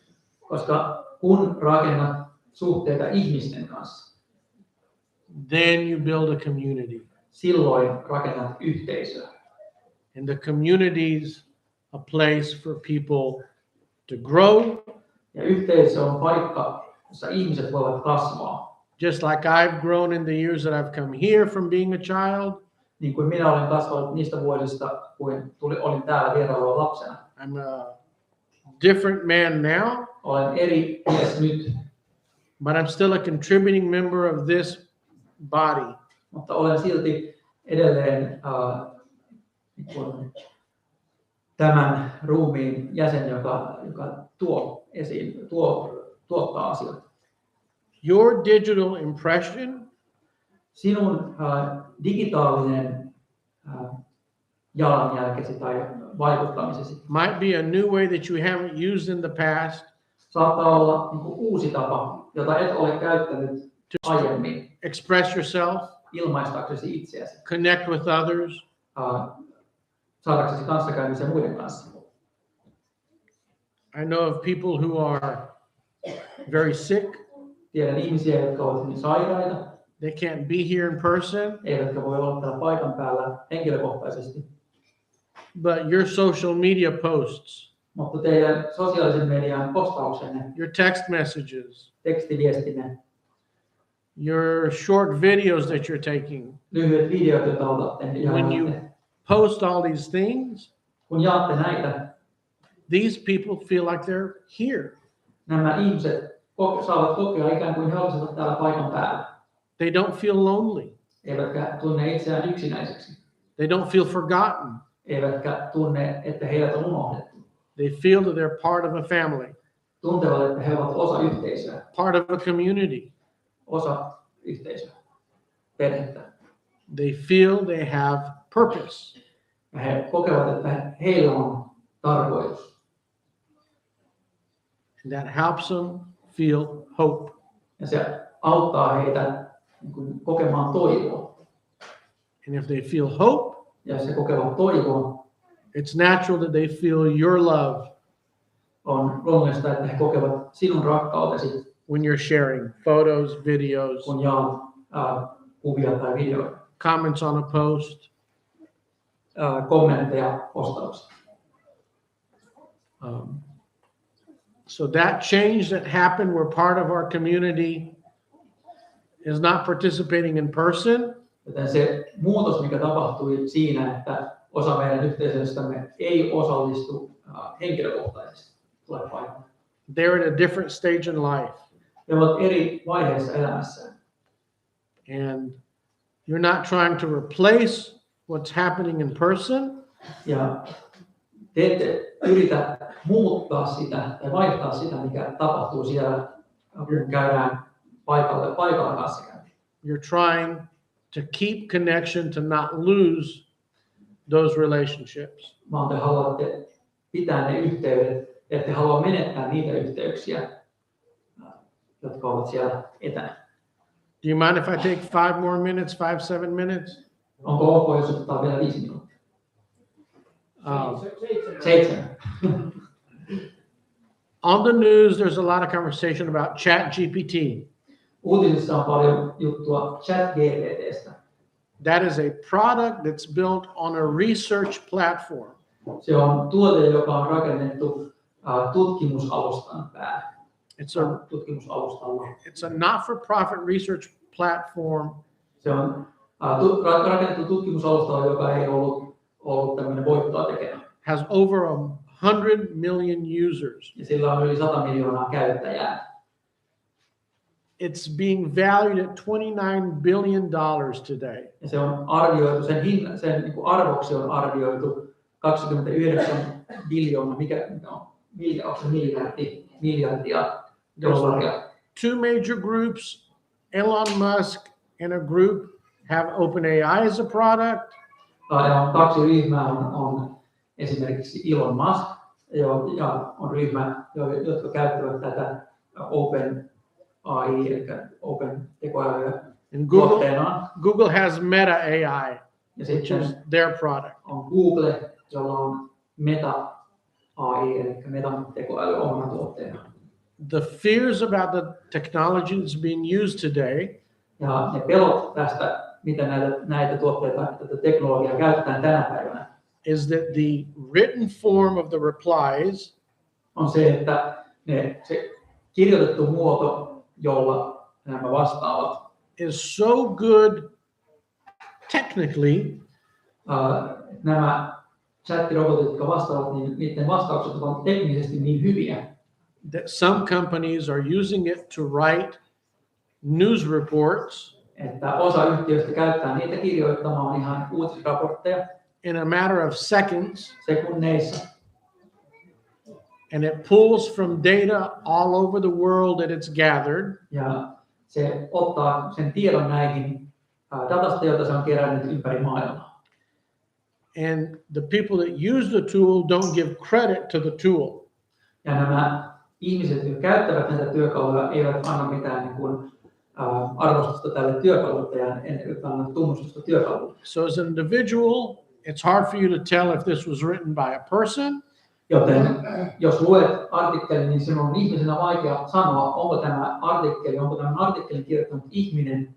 [SPEAKER 2] Koska kun rakennat suhteita ihmisten kanssa,
[SPEAKER 1] then you build a community.
[SPEAKER 2] silloin rakennat yhteisöä.
[SPEAKER 1] And the communities a place for people to grow,
[SPEAKER 2] Ja yhteisö on paikka, jossa ihmiset voivat kasvaa.
[SPEAKER 1] just like I've grown in the years that I've come here from being a child.
[SPEAKER 2] Niin kuin minä olen kasvanut niistä vuosista, kun olin täällä vierailua lapsena.
[SPEAKER 1] I'm a different man now,
[SPEAKER 2] Olen eri mies nyt,
[SPEAKER 1] but I'm still a contributing member of this body.
[SPEAKER 2] mutta olen silti edelleen tämän ruumiin jäsen, joka tuo esiin, tuottaa asioita.
[SPEAKER 1] Your digital impression
[SPEAKER 2] Sinun digitaalinen jalanjälkesi tai vaikuttamisesi
[SPEAKER 1] might be a new way that you haven't used in the past
[SPEAKER 2] saattaa olla niin kuin uusi tapa, jota et ole käyttänyt aiemmin
[SPEAKER 1] express yourself,
[SPEAKER 2] ilmaistaksesi itseäsi,
[SPEAKER 1] connect with others.
[SPEAKER 2] saadaksesi kanssakäymisen muiden kanssa.
[SPEAKER 1] I know of people who are very sick.
[SPEAKER 2] Tiedän ihmisiä, jotka ovat hyvin sairaita,
[SPEAKER 1] They can't be here in person,
[SPEAKER 2] eivätkä voi olla täällä paikan päällä henkilökohtaisesti,
[SPEAKER 1] but your social media posts,
[SPEAKER 2] mutta teidän sosiaalisen median postauksenne,
[SPEAKER 1] your text messages,
[SPEAKER 2] tekstiviestinne,
[SPEAKER 1] your short videos that you're taking,
[SPEAKER 2] lyhyet videot, joita otatte ja
[SPEAKER 1] when you post all these things,
[SPEAKER 2] kun jaatte näitä,
[SPEAKER 1] these people feel like they're here.
[SPEAKER 2] nämä ihmiset saavat kokea ikään kuin he olisivat täällä paikan päällä,
[SPEAKER 1] They don't feel lonely.
[SPEAKER 2] eivätkä tunne itseään yksinäiseksi,
[SPEAKER 1] They don't feel forgotten.
[SPEAKER 2] eivätkä tunne, että heidät on unohdettu.
[SPEAKER 1] They feel that they're part of a family,
[SPEAKER 2] Tuntevat, että he ovat osa yhteisöä,
[SPEAKER 1] part of a community.
[SPEAKER 2] osa yhteisöä, perhettä.
[SPEAKER 1] They feel they have purpose.
[SPEAKER 2] Ja he kokevat, että heillä on tarkoitus.
[SPEAKER 1] And that helps them feel hope.
[SPEAKER 2] Ja se auttaa heitä niin kuin kokemaan toivoa.
[SPEAKER 1] And if they feel hope,
[SPEAKER 2] Ja jos he kokevat toivoa,
[SPEAKER 1] it's natural that they feel your love
[SPEAKER 2] on luonnollista, että he kokevat sinun rakkautesi,
[SPEAKER 1] when you're sharing photos, videos,
[SPEAKER 2] kun jaat kuvia tai videoita,
[SPEAKER 1] comments on a post.
[SPEAKER 2] kommentteja postauksista.
[SPEAKER 1] So that change that happened where part of our community is not participating in person,
[SPEAKER 2] Joten se muutos, mikä tapahtui siinä, että osa meidän yhteisöstämme ei osallistu henkilökohtaisesti, tulee paikalle.
[SPEAKER 1] they're at a different stage in life.
[SPEAKER 2] He ovat eri vaiheissa elämässään.
[SPEAKER 1] And you're not trying to replace what's happening in person,
[SPEAKER 2] Ja te ette yritä muuttaa sitä tai vaihtaa sitä, mikä tapahtuu siellä, kun käydään paikalla kanssakäyntiin.
[SPEAKER 1] you're trying to keep connection to not lose those relationships.
[SPEAKER 2] Vaan te haluatte pitää ne yhteydet, ette halua menettää niitä yhteyksiä, jotka ovat siellä etänä.
[SPEAKER 1] Do you mind if I take 5 more minutes, 7 minutes?
[SPEAKER 2] Onko ok, jos otetaan vielä 5 minuuttia?
[SPEAKER 1] Um,
[SPEAKER 2] 7.
[SPEAKER 1] on the news, there's a lot of conversation about ChatGPT.
[SPEAKER 2] Uutisissa on paljon juttua ChatGPT:stä.
[SPEAKER 1] That is a product that's built on a research platform.
[SPEAKER 2] Se on tuote, joka on rakennettu tutkimusalustan päälle. Tutkimusalustalla.
[SPEAKER 1] It's a not-for-profit research platform
[SPEAKER 2] Se on rakennettu tutkimusalustalla, joka ei ollut tämmöinen voittoa tekevä.
[SPEAKER 1] has over 100 million users.
[SPEAKER 2] Ja sillä on yli 100 miljoonaa käyttäjää.
[SPEAKER 1] It's being valued at $29 billion today.
[SPEAKER 2] Ja se on arvioitu, sen niin kuin arvoksi on arvioitu 29 biljoonaa, mikä on miljardia dollaria.
[SPEAKER 1] 2 major groups, Elon Musk and a group, have OpenAI as a product.
[SPEAKER 2] Ja on 2 ryhmää, on esimerkiksi Elon Musk, ja on ryhmä, jotka käyttävät tätä OpenAI, eli Open tekoälyä
[SPEAKER 1] And
[SPEAKER 2] tuotteenaan.
[SPEAKER 1] Google has Meta AI,
[SPEAKER 2] Ja
[SPEAKER 1] which
[SPEAKER 2] sitten
[SPEAKER 1] is their product.
[SPEAKER 2] on Google, jolla on Meta AI, eli Metan tekoäly omana tuotteenaan.
[SPEAKER 1] The fears about the technology that's being used today
[SPEAKER 2] Ja ne pelot tästä, miten näitä tuotteita, tätä teknologiaa käytetään tänä päivänä,
[SPEAKER 1] is that the written form of the replies
[SPEAKER 2] on se, että se kirjoitettu muoto, jolla nämä vastaavat,
[SPEAKER 1] is so good technically
[SPEAKER 2] nämä chattirobotit, jotka vastaavat, niin niiden vastaukset ovat teknisesti niin hyviä,
[SPEAKER 1] that some companies are using it to write news reports
[SPEAKER 2] että osa yhtiöistä käyttää niitä kirjoittamaan ihan uutisraportteja
[SPEAKER 1] in a matter of seconds,
[SPEAKER 2] sekunneissa.
[SPEAKER 1] and it pulls from data all over the world that it's gathered,
[SPEAKER 2] Ja se ottaa sen tiedon näihin datasta, joita se on kerännyt ympäri maailmaa.
[SPEAKER 1] and the people that use the tool don't give credit to the tool.
[SPEAKER 2] Ja nämä ihmiset, jotka käyttävät näitä työkaluja, eivät anna mitään niin kuin, arvostusta tälle työkalulle ja eivät anna tunnustusta työkalulle.
[SPEAKER 1] So as an individual, it's hard for you to tell if this was written by a person
[SPEAKER 2] Joten jos luet artikkelin, niin sinun on ihmisenä vaikea sanoa, onko tämän artikkelin kirjoittanut ihminen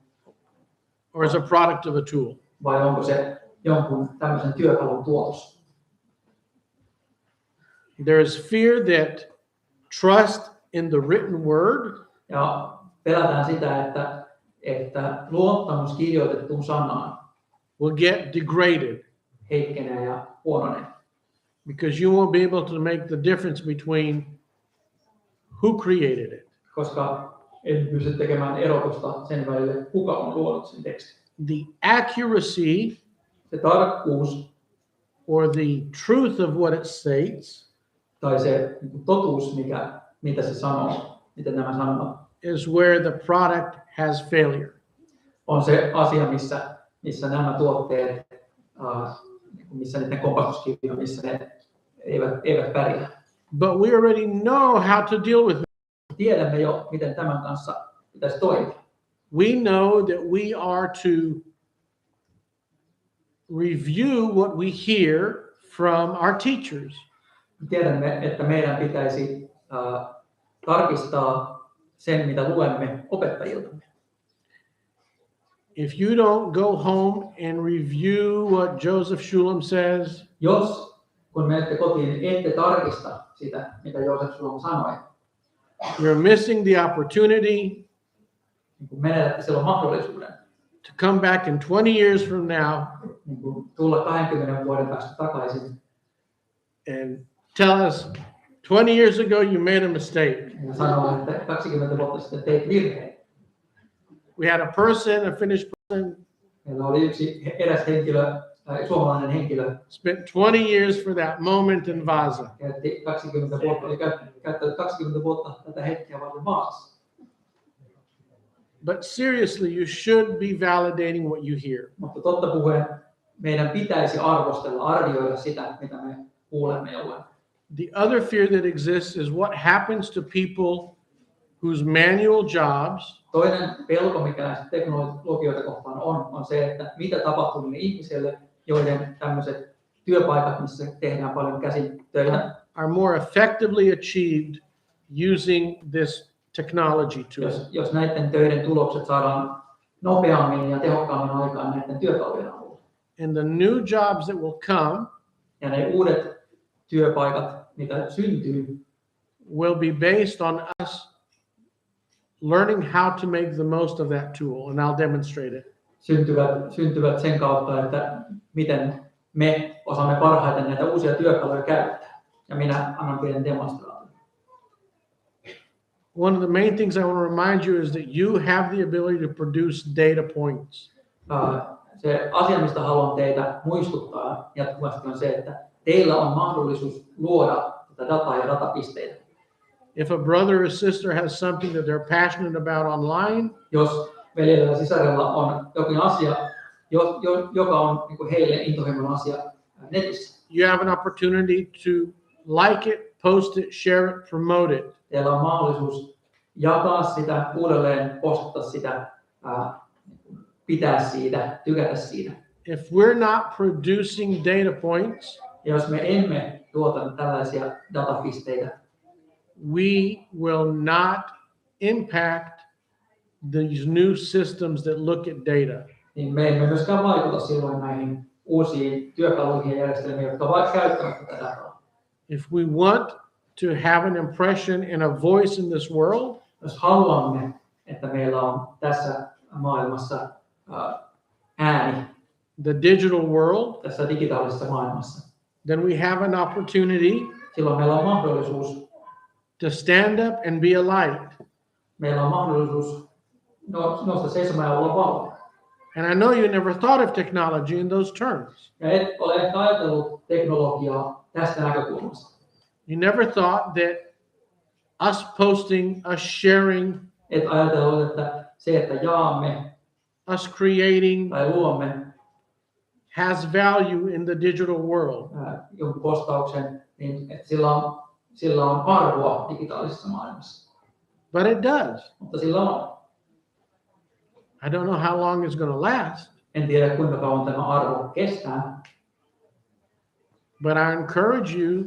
[SPEAKER 1] or is a product of a tool.
[SPEAKER 2] vai onko se jonkun tämmöisen työkalun tulos.
[SPEAKER 1] There is fear that trust in the written word
[SPEAKER 2] Ja pelätään sitä, että luottamus kirjoitettuun sanaan
[SPEAKER 1] will get degraded
[SPEAKER 2] heikkenee ja huononee,
[SPEAKER 1] because you won't be able to make the difference between who created it.
[SPEAKER 2] koska en pysty tekemään erotusta sen välille, kuka on luonut sen tekstin.
[SPEAKER 1] The accuracy
[SPEAKER 2] Se tarkkuus
[SPEAKER 1] or the truth of what it states
[SPEAKER 2] tai se niin kuin totuus, mitä se sanoo, miten nämä sanovat,
[SPEAKER 1] is where the product has failure.
[SPEAKER 2] on se asia, missä nämä tuotteet, missä niiden kompastuskivi on, missä ne eivät pärjää.
[SPEAKER 1] But we already know how to deal with it.
[SPEAKER 2] Tiedämme jo, miten tämän kanssa pitäisi toimia.
[SPEAKER 1] We know that we are to review what we hear from our teachers.
[SPEAKER 2] Tiedämme, että meidän pitäisi tarkistaa sen, mitä luemme opettajiltamme.
[SPEAKER 1] If you don't go home and review what Joseph Shulam says,
[SPEAKER 2] Jos kun menette kotiin, ette tarkista sitä, mitä Joosef Shulam sanoi,
[SPEAKER 1] you're missing the opportunity
[SPEAKER 2] niin kun menetätte silloin mahdollisuuden
[SPEAKER 1] to come back in 20 years from now
[SPEAKER 2] niin kun tulla 20 vuoden päästä takaisin
[SPEAKER 1] and tell us 20 years ago you made a mistake.
[SPEAKER 2] ja sanoa, että 20 vuotta sitten teit virheen.
[SPEAKER 1] We had a person, a Finnish person,
[SPEAKER 2] Meillä oli eräs henkilö, suomalainen henkilö,
[SPEAKER 1] spent 20 years for that moment in Vaasa.
[SPEAKER 2] käyttänyt 20 vuotta tätä hetkeä varten Vaasassa.
[SPEAKER 1] But seriously, you should be validating what you hear.
[SPEAKER 2] Mutta totta puhuen, meidän pitäisi arvioida sitä, mitä me kuulemme ja luemme.
[SPEAKER 1] The other fear that exists is what happens to people whose manual jobs
[SPEAKER 2] Toinen pelko, mikä näistä teknologioita kohtaan on se, että mitä tapahtuu niille ihmisille, joiden tämmöiset työpaikat, missä tehdään paljon käsin töitä,
[SPEAKER 1] are more effectively achieved using this technology tool.
[SPEAKER 2] jos näiden töiden tulokset saadaan nopeammin ja tehokkaammin aikaan näiden työkalujen avulla.
[SPEAKER 1] And the new jobs that will come
[SPEAKER 2] Ja ne uudet työpaikat, mitä syntyy,
[SPEAKER 1] will be based on us learning how to make the most of that tool, and I'll demonstrate it.
[SPEAKER 2] syntyvät sen kautta, että miten me osaamme parhaiten näitä uusia työkaluja käyttää. Ja minä annan pienen demonstraation.
[SPEAKER 1] One of the main things I want to remind you is that you have the ability to produce data points.
[SPEAKER 2] Se asia, mistä haluan teitä muistuttaa jatkuvasti, on se, että teillä on mahdollisuus luoda tätä dataa ja datapisteitä.
[SPEAKER 1] If a brother or sister has something that they're passionate about online,
[SPEAKER 2] Jos veljellä ja sisarella on jokin asia, joka on niin kuin heille intohimon asia netissä,
[SPEAKER 1] you have an opportunity to like it, post it, share it, promote it.
[SPEAKER 2] teillä on mahdollisuus jakaa sitä, uudelleen postata sitä, pitää siitä, tykätä siitä.
[SPEAKER 1] If we're not producing data points,
[SPEAKER 2] Ja jos me emme tuota tällaisia datapisteitä,
[SPEAKER 1] we will not impact these new systems that look at data.
[SPEAKER 2] niin me emme myöskään vaikuta silloin näihin uusiin työkaluihin ja järjestelmiin, jotka ovat käyttämättä tätä dataa.
[SPEAKER 1] If we want to have an impression and a voice in this world,
[SPEAKER 2] Jos haluamme, että meillä on tässä maailmassa ääni,
[SPEAKER 1] the digital world,
[SPEAKER 2] tässä digitaalisessa maailmassa,
[SPEAKER 1] then we have an opportunity
[SPEAKER 2] silloin meillä on mahdollisuus,
[SPEAKER 1] to stand up and be a light.
[SPEAKER 2] meillä on mahdollisuus nousta seisomaan ja olla valo.
[SPEAKER 1] And I know you never thought of technology in those terms.
[SPEAKER 2] Ja et ole ehkä ajatellut teknologiaa tästä näkökulmasta.
[SPEAKER 1] You never thought that us posting, us sharing,
[SPEAKER 2] Et ajatellut, että se, että jaamme
[SPEAKER 1] us creating
[SPEAKER 2] tai luomme
[SPEAKER 1] has value in the digital world.
[SPEAKER 2] jonkun postauksen, niin että sillä on arvoa digitaalisessa maailmassa.
[SPEAKER 1] But it does.
[SPEAKER 2] Mutta sillä on.
[SPEAKER 1] I don't know how long it's going to last,
[SPEAKER 2] En tiedä, kuinka kauan tämä arvo kestää,
[SPEAKER 1] but I encourage you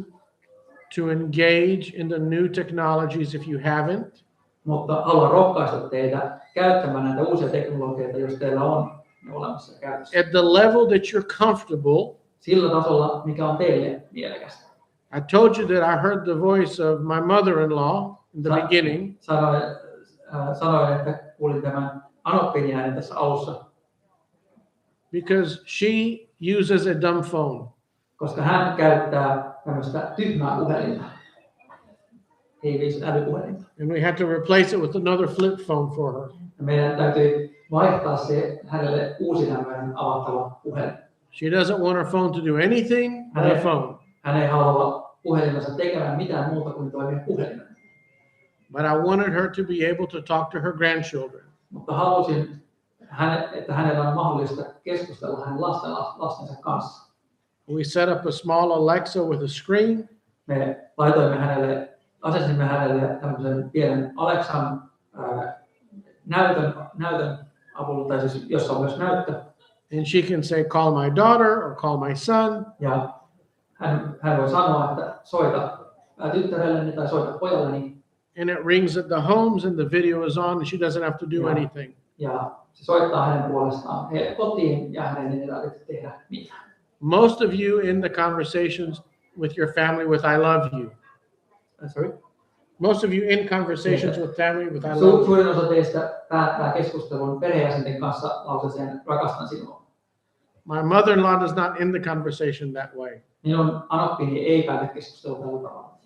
[SPEAKER 1] to engage in the new technologies if you haven't.
[SPEAKER 2] mutta haluan rohkaista teitä käyttämään näitä uusia teknologioita, jos teillä on ne olemassa käytössä.
[SPEAKER 1] At the level that you're comfortable.
[SPEAKER 2] Sillä tasolla, mikä on teille mielekästä.
[SPEAKER 1] I told you that I heard the voice of my mother-in-law in the beginning.
[SPEAKER 2] Sanoin, että kuulin tämän anoppini äänen tässä alussa.
[SPEAKER 1] Because she uses a dumb phone.
[SPEAKER 2] Koska hän käyttää tämmöistä tyhmää puhelinta. Ei viisi älypuhelinta.
[SPEAKER 1] And we had to replace it with another flip phone for her.
[SPEAKER 2] Ja meidän täytyy vaihtaa se hänelle uusi tämmöinen avattava puhelin.
[SPEAKER 1] She doesn't want her phone to do anything on the phone.
[SPEAKER 2] Hän ei halua puhelimensa tekemään mitään muuta kuin toimia puhelimella.
[SPEAKER 1] But I wanted her to be able to talk to her grandchildren.
[SPEAKER 2] Mutta halusin, että hänellä on mahdollista keskustella hänen lastensa kanssa.
[SPEAKER 1] We set up a small Alexa with a screen.
[SPEAKER 2] Me asesimme hänelle tämmöisen pienen Alexan näytön avulla, tai siis jossa on myös näyttö.
[SPEAKER 1] And she can say, call my daughter or call my son.
[SPEAKER 2] Ja hän voi sanoa, että soita tyttärelleni tai soita pojalleni.
[SPEAKER 1] And it rings at the homes and the video is on and she doesn't have to do anything.
[SPEAKER 2] Ja se soittaa hänen puolestaan heille kotiin ja hänen ei tarvitse tehdä mitään.
[SPEAKER 1] Most of you in the conversations with your family with I love you.
[SPEAKER 2] Sorry?
[SPEAKER 1] Most of you in conversations with family with I love you.
[SPEAKER 2] Suurin osa teistä päättää keskustelun perheenjäsenten kanssa lauseeseen rakastan sinua.
[SPEAKER 1] My mother-in-law does not end the conversation that way.
[SPEAKER 2] Minun anoppini ei päätä keskustelua tällä tavalla.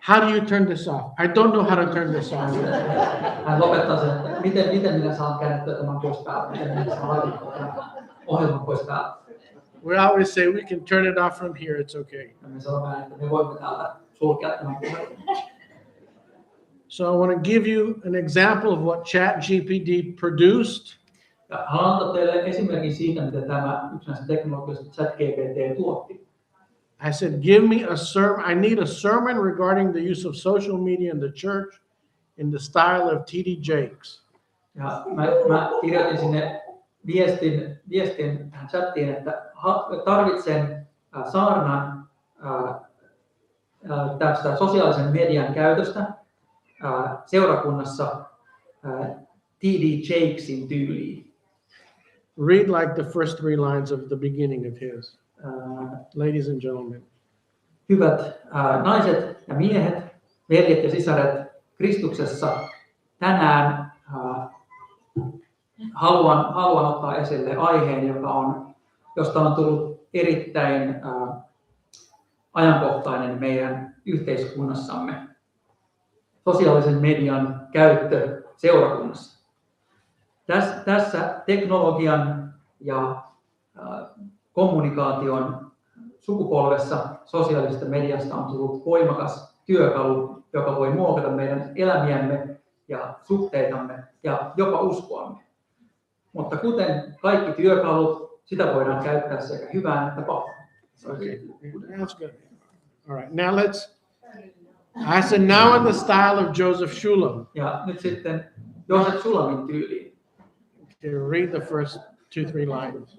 [SPEAKER 1] How do you turn this off? I don't know how to turn this off.
[SPEAKER 2] Hän lopettaa sen, että miten minä saan käännettyä tämän pois päältä, miten minä saan laittaa tämän ohjelman pois päältä.
[SPEAKER 1] We always say we can turn it off from here, it's okay.
[SPEAKER 2] Ja me sanomme, että me voimme täältä sulkea tämän puhelun.
[SPEAKER 1] So I want to give you an example of what ChatGPT produced.
[SPEAKER 2] Ja haluan antaa teille esimerkin siitä, mitä tämä yksi näistä teknologioista ChatGPT tuotti.
[SPEAKER 1] I said, give me a sermon. I need a sermon regarding the use of social media in the church in the style of T.D. Jakes.
[SPEAKER 2] Ja mä kirjoitin sinne viestin tähän chattiin, että tarvitsen saarnan tästä sosiaalisen median käytöstä seurakunnassa T.D. Jakesin tyyliin.
[SPEAKER 1] Read like the first three lines of the beginning of his. Ladies and gentlemen.
[SPEAKER 2] Hyvät naiset ja miehet, veljet ja sisaret Kristuksessa, tänään haluan ottaa esille aiheen, josta on tullut erittäin ajankohtainen meidän yhteiskunnassamme. Sosiaalisen median käyttö seurakunnassa. Tässä teknologian ja kommunikaation sukupolvessa sosiaalisesta mediasta on tullut voimakas työkalu, joka voi muokata meidän elämiämme ja suhteitamme ja jopa uskoamme. Mutta kuten kaikki työkalut, sitä voidaan käyttää sekä hyvään että pahaan.
[SPEAKER 1] Okay, that's good. All right, now I said now in the style of Joseph Shulam.
[SPEAKER 2] Ja nyt sitten Joseph Shulamin tyyliin.
[SPEAKER 1] Okay, read the first 2-3 lines.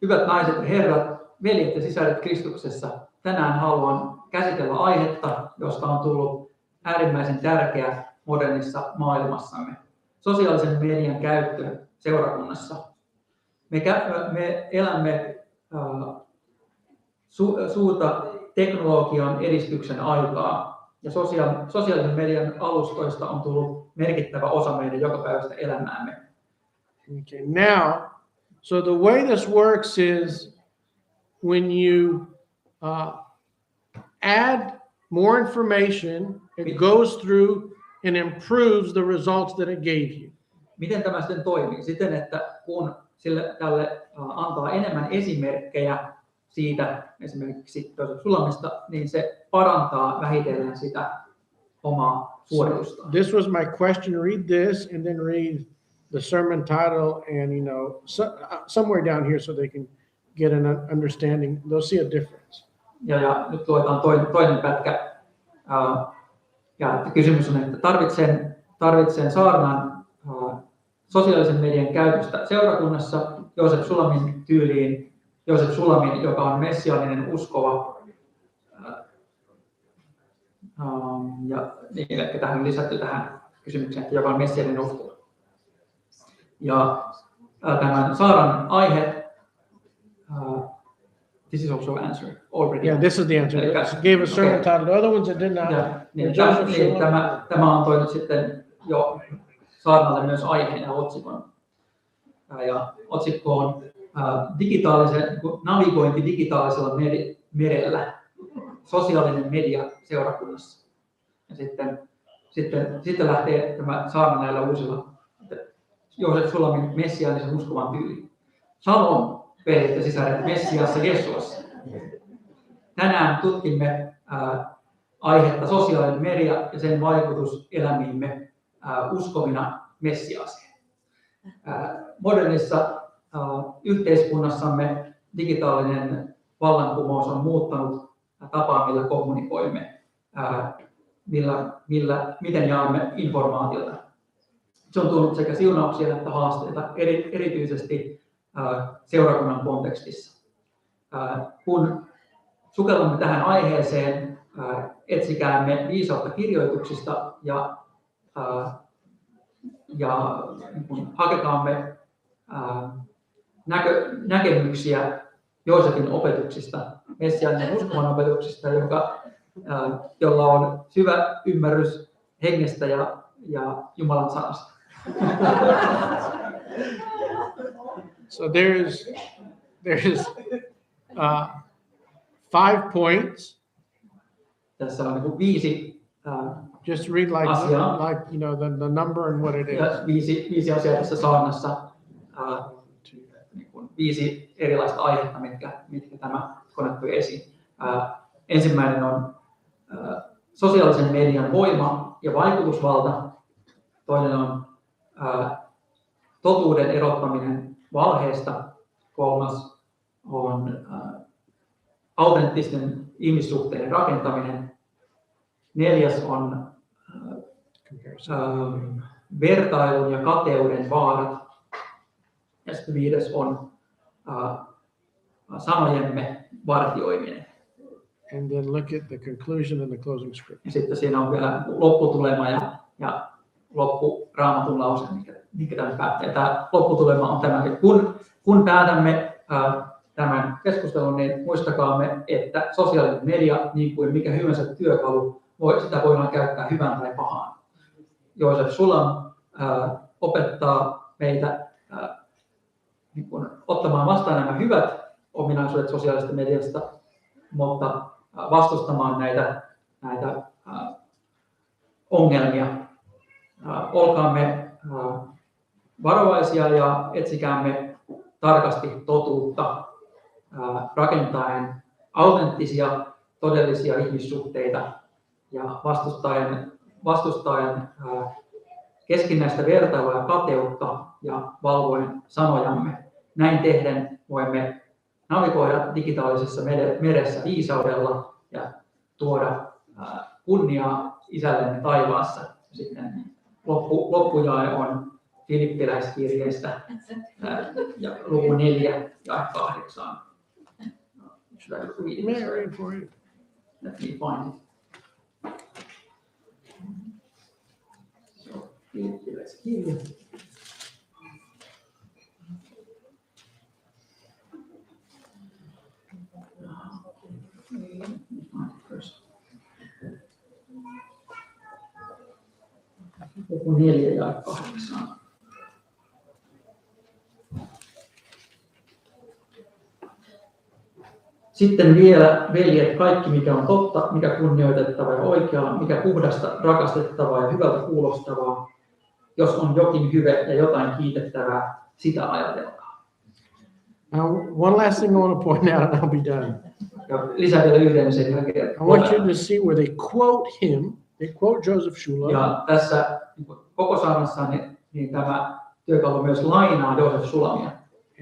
[SPEAKER 2] Hyvät naiset ja herrat, veljet ja sisaret Kristuksessa, tänään haluan käsitellä aihetta, josta on tullut äärimmäisen tärkeä modernissa maailmassamme. Sosiaalisen median käyttö seurakunnassa. Me elämme suurta teknologian edistyksen aikaa ja sosiaalisen median alustoista on tullut merkittävä osa meidän jokapäiväistä elämäämme.
[SPEAKER 1] Okay, now, so the way this works is when you add more information, it goes through and improves the results that it gave you.
[SPEAKER 2] Miten tämä sitten toimii? Siten, että kun tälle antaa enemmän esimerkkejä siitä esimerkiksi sulamista, niin se parantaa vähitellen sitä omaa suoritusta.
[SPEAKER 1] This was my question. Read this and then read the sermon title and, somewhere down here so they can get an understanding. They'll see a difference.
[SPEAKER 2] Ja nyt luetaan toinen pätkä. Ja kysymys on, että tarvitsen saarnan sosiaalisen median käytöstä seurakunnassa Joosef Shulamin tyyliin. Joosef Shulamin, joka on messiaaninen uskova. Ja niin, eli tähän on lisätty tähän kysymykseen, että joka on messiaaninen uskova. Ja tämän saaran aihe, this is also answered already.
[SPEAKER 1] Yeah, this is the answer. It gave a sermon title. The other ones that did not.
[SPEAKER 2] Tämä antoi nyt sitten jo saarnalle myös aiheen ja otsikon. Ja otsikko on navigointi digitaalisella merellä, sosiaalinen media seurakunnassa. Ja sitten lähtee tämä saarna näillä uusilla Joosef Shulamin messiaanisen uskovan tyyliin. Shalom, veljet ja sisaret Messiassa Jeesuassa. Tänään tutkimme aihetta sosiaalinen media ja sen vaikutus elämiimme uskovina Messiaaseen. Modernissa yhteiskunnassamme digitaalinen vallankumous on muuttanut tapaa, millä kommunikoimme, miten jaamme informaatiota. Se on tuonut sekä siunauksia että haasteita, erityisesti seurakunnan kontekstissa. Kun sukellamme tähän aiheeseen, etsikäämme viisautta kirjoituksista ja hakekaamme näkemyksiä Joosefin opetuksista, messiaanisen uskovan opetuksista, jolla on syvä ymmärrys hengestä ja Jumalan sanasta.
[SPEAKER 1] So there is 5 points.
[SPEAKER 2] Tässä on 5
[SPEAKER 1] Just read
[SPEAKER 2] asiaa.
[SPEAKER 1] the number and what it is.
[SPEAKER 2] 5 asiaa tässä saarnassa. 5 erilaista aihetta, mitkä tämä konnettui esiin. Ensimmäinen on sosiaalisen median voima ja vaikutusvalta. Toinen on totuuden erottaminen valheesta. Kolmas on autenttisten ihmissuhteiden rakentaminen. 4. on vertailun ja kateuden vaarat. Ja sitten 5. on sanojemme vartioiminen.
[SPEAKER 1] And then look at the conclusion and the closing script.
[SPEAKER 2] Ja sitten siinä on vielä lopputulema ja loppuraamatun lause, mikä tämän päättää. Tämä lopputulema on tämä, että kun päätämme tämän keskustelun, niin muistakaamme, että sosiaalinen media, niin kuin mikä hyvänsä työkalu, sitä voidaan käyttää hyvään tai pahaan. Joosef Shulam opettaa meitä ottamaan vastaan nämä hyvät ominaisuudet sosiaalisesta mediasta, mutta vastustamaan näitä ongelmia. Olkaamme varovaisia ja etsikäämme tarkasti totuutta rakentaen autenttisia, todellisia ihmissuhteita ja vastustaen keskinäistä vertailua ja kateutta ja valvoen sanojamme. Näin tehden voimme navigoida digitaalisessa meressä viisaudella ja tuoda kunniaa Isällemme taivaassa. Sitten loppujae on Filippiläiskirjeestä ja luku 4 ja 8. Should I read it?
[SPEAKER 1] May I read for you?
[SPEAKER 2] Let me find it. So, Filippiläiskirje. Sitten vielä, veljet, kaikki mikä on totta, mikä kunnioitettavaa ja oikeaa, mikä puhdasta, rakastettavaa ja hyvältä kuulostavaa, jos on jokin hyve ja jotain kiitettävää, sitä ajatelkaa.
[SPEAKER 1] Now, one last thing I want to point out, and I'll be done.
[SPEAKER 2] Ja lisää vielä yhden sen jälkeen.
[SPEAKER 1] I want you to see where they quote him. They quote Joseph Shulam.
[SPEAKER 2] Ja tässä koko saarnassa niin tämä työkalu myös lainaa Joosef Shulamia.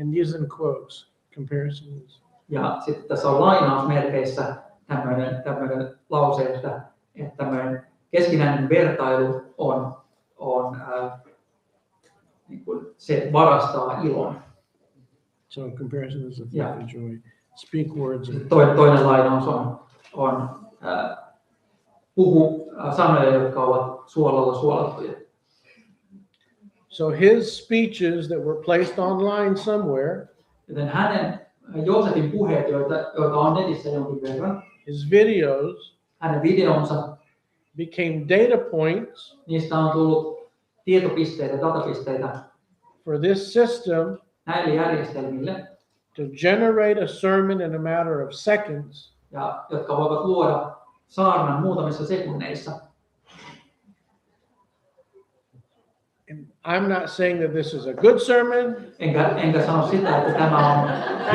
[SPEAKER 1] And use in quotes, comparisons.
[SPEAKER 2] Ja sitten tässä on lainausmerkeissä tämmöinen lause, että tämmöinen keskinäinen vertailu niin kuin se varastaa ilon.
[SPEAKER 1] So comparison is a
[SPEAKER 2] Yeah.
[SPEAKER 1] thing of joy. Speak words.
[SPEAKER 2] Toinen lainaus on puhu sanoja, jotka ovat suolalla suolattuja.
[SPEAKER 1] So his speeches that were placed online somewhere,
[SPEAKER 2] Joten Joosefin puheet, joita on netissä jonkin verran,
[SPEAKER 1] his videos
[SPEAKER 2] hänen videonsa,
[SPEAKER 1] became data points
[SPEAKER 2] niistä on tullut tietopisteitä, datapisteitä
[SPEAKER 1] for this system
[SPEAKER 2] näille järjestelmille,
[SPEAKER 1] to generate a sermon in a matter of seconds
[SPEAKER 2] jotka voivat luoda saarnan muutamissa sekunneissa.
[SPEAKER 1] And I'm not saying that this is a good sermon.
[SPEAKER 2] Enkä sano sitä, että tämä on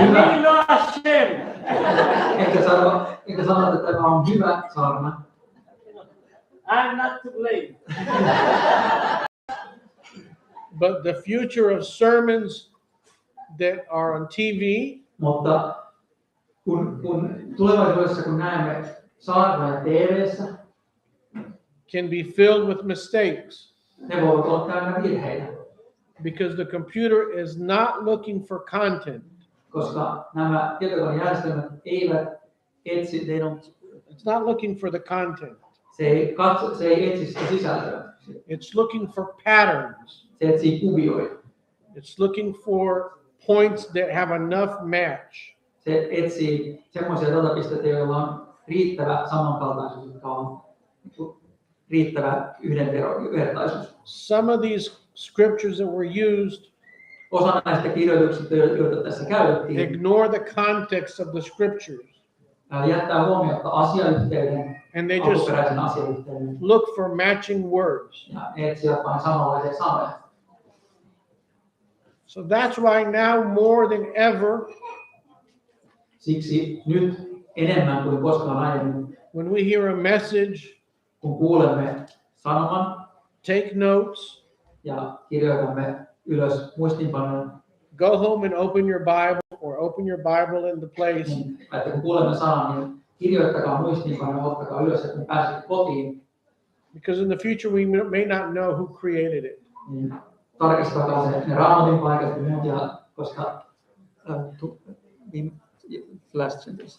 [SPEAKER 2] hyvä. Enkä sano, että tämä on hyvä saarna.
[SPEAKER 4] I'm not to blame.
[SPEAKER 1] But the future of sermons that are on TV
[SPEAKER 2] Mutta kun tulevaisuudessa, kun näemme saarnoja TV:ssä,
[SPEAKER 1] can be filled with mistakes
[SPEAKER 2] ne voivat olla täynnä virheitä,
[SPEAKER 1] because the computer is not looking for content.
[SPEAKER 2] koska nämä tietokonejärjestelmät eivät etsi,
[SPEAKER 1] It's not looking for the content.
[SPEAKER 2] se ei etsi sitä sisältöä.
[SPEAKER 1] It's looking for patterns.
[SPEAKER 2] Se etsii kuvioita.
[SPEAKER 1] It's looking for points that have enough match.
[SPEAKER 2] Se etsii semmoisia datapisteitä, joilla on riittävä samankaltaisuus, jotka on riittävä yhdenvertaisuus.
[SPEAKER 1] Some of these scriptures that were used
[SPEAKER 2] Osa näistä kirjoituksista, joita tässä käytettiin,
[SPEAKER 1] ignore the context of the scriptures
[SPEAKER 2] jättää huomiota asiayhteyden,
[SPEAKER 1] and they just
[SPEAKER 2] alkuperäisen asiayhteyden,
[SPEAKER 1] look for matching words.
[SPEAKER 2] ja ne etsivät vain samanlaisia sanoja.
[SPEAKER 1] So that's why now more than ever,
[SPEAKER 2] Siksi nyt enemmän kuin koskaan aiemmin,
[SPEAKER 1] when we hear a message,
[SPEAKER 2] kun kuulemme sanoman
[SPEAKER 1] take notes,
[SPEAKER 2] ja kirjoitamme ylös muistiinpanoja,
[SPEAKER 1] go home and open your Bible or open your Bible in the place
[SPEAKER 2] niin että kun kuulemme sanan, niin kirjoittakaa muistiinpanoja, ottakaa ylös, että me pääsette kotiin,
[SPEAKER 1] because in the future we may not know who created it.
[SPEAKER 2] niin tarkistakaa ne Raamatin paikat ja koska last sentence.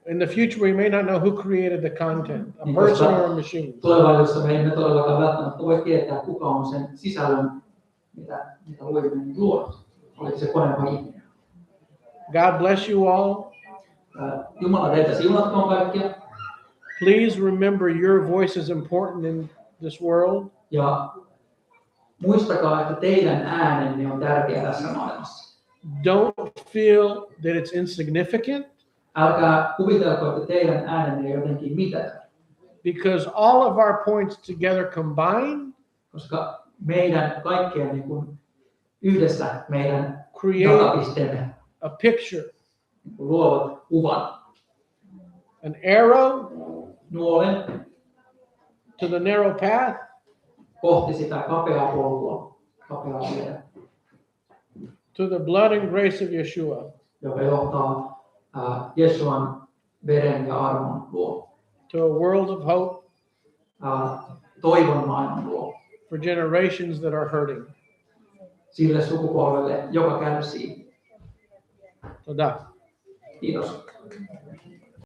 [SPEAKER 1] In the future we may not know who created the content, a person or a machine.
[SPEAKER 2] Tulevaisuudessa me emme todellakaan välttämättä voi tietää, kuka on sen sisällön, mitä luimme luonut. Oliko se kone vai ihminen?
[SPEAKER 1] God bless you all.
[SPEAKER 2] Jumala teitä siunatkoon kaikkia.
[SPEAKER 1] Please remember your voice is important in this world.
[SPEAKER 2] Ja muistakaa, että teidän äänenne on tärkeä tässä maailmassa.
[SPEAKER 1] Don't feel that it's insignificant,
[SPEAKER 2] Älkää kuvitelko, että teidän äänenne on jotenkin mitätön,
[SPEAKER 1] because all of our points together combined
[SPEAKER 2] koska meidän kaikkien niin kuin yhdessä meidän
[SPEAKER 1] create
[SPEAKER 2] datapisteemme
[SPEAKER 1] a picture,
[SPEAKER 2] luovat kuvan.
[SPEAKER 1] an arrow
[SPEAKER 2] Nuolen
[SPEAKER 1] to the narrow path,
[SPEAKER 2] kohti sitä kapeaa polkua, kapeaa tietä,
[SPEAKER 1] to the blood and grace of Yeshua,
[SPEAKER 2] joka johtaa Jesuan veren ja armon luo,
[SPEAKER 1] to a world of hope
[SPEAKER 2] toivon maailman luo,
[SPEAKER 1] for generations that are hurting.
[SPEAKER 2] sille sukupolvelle, joka kärsii.
[SPEAKER 1] Todah.
[SPEAKER 2] Kiitos.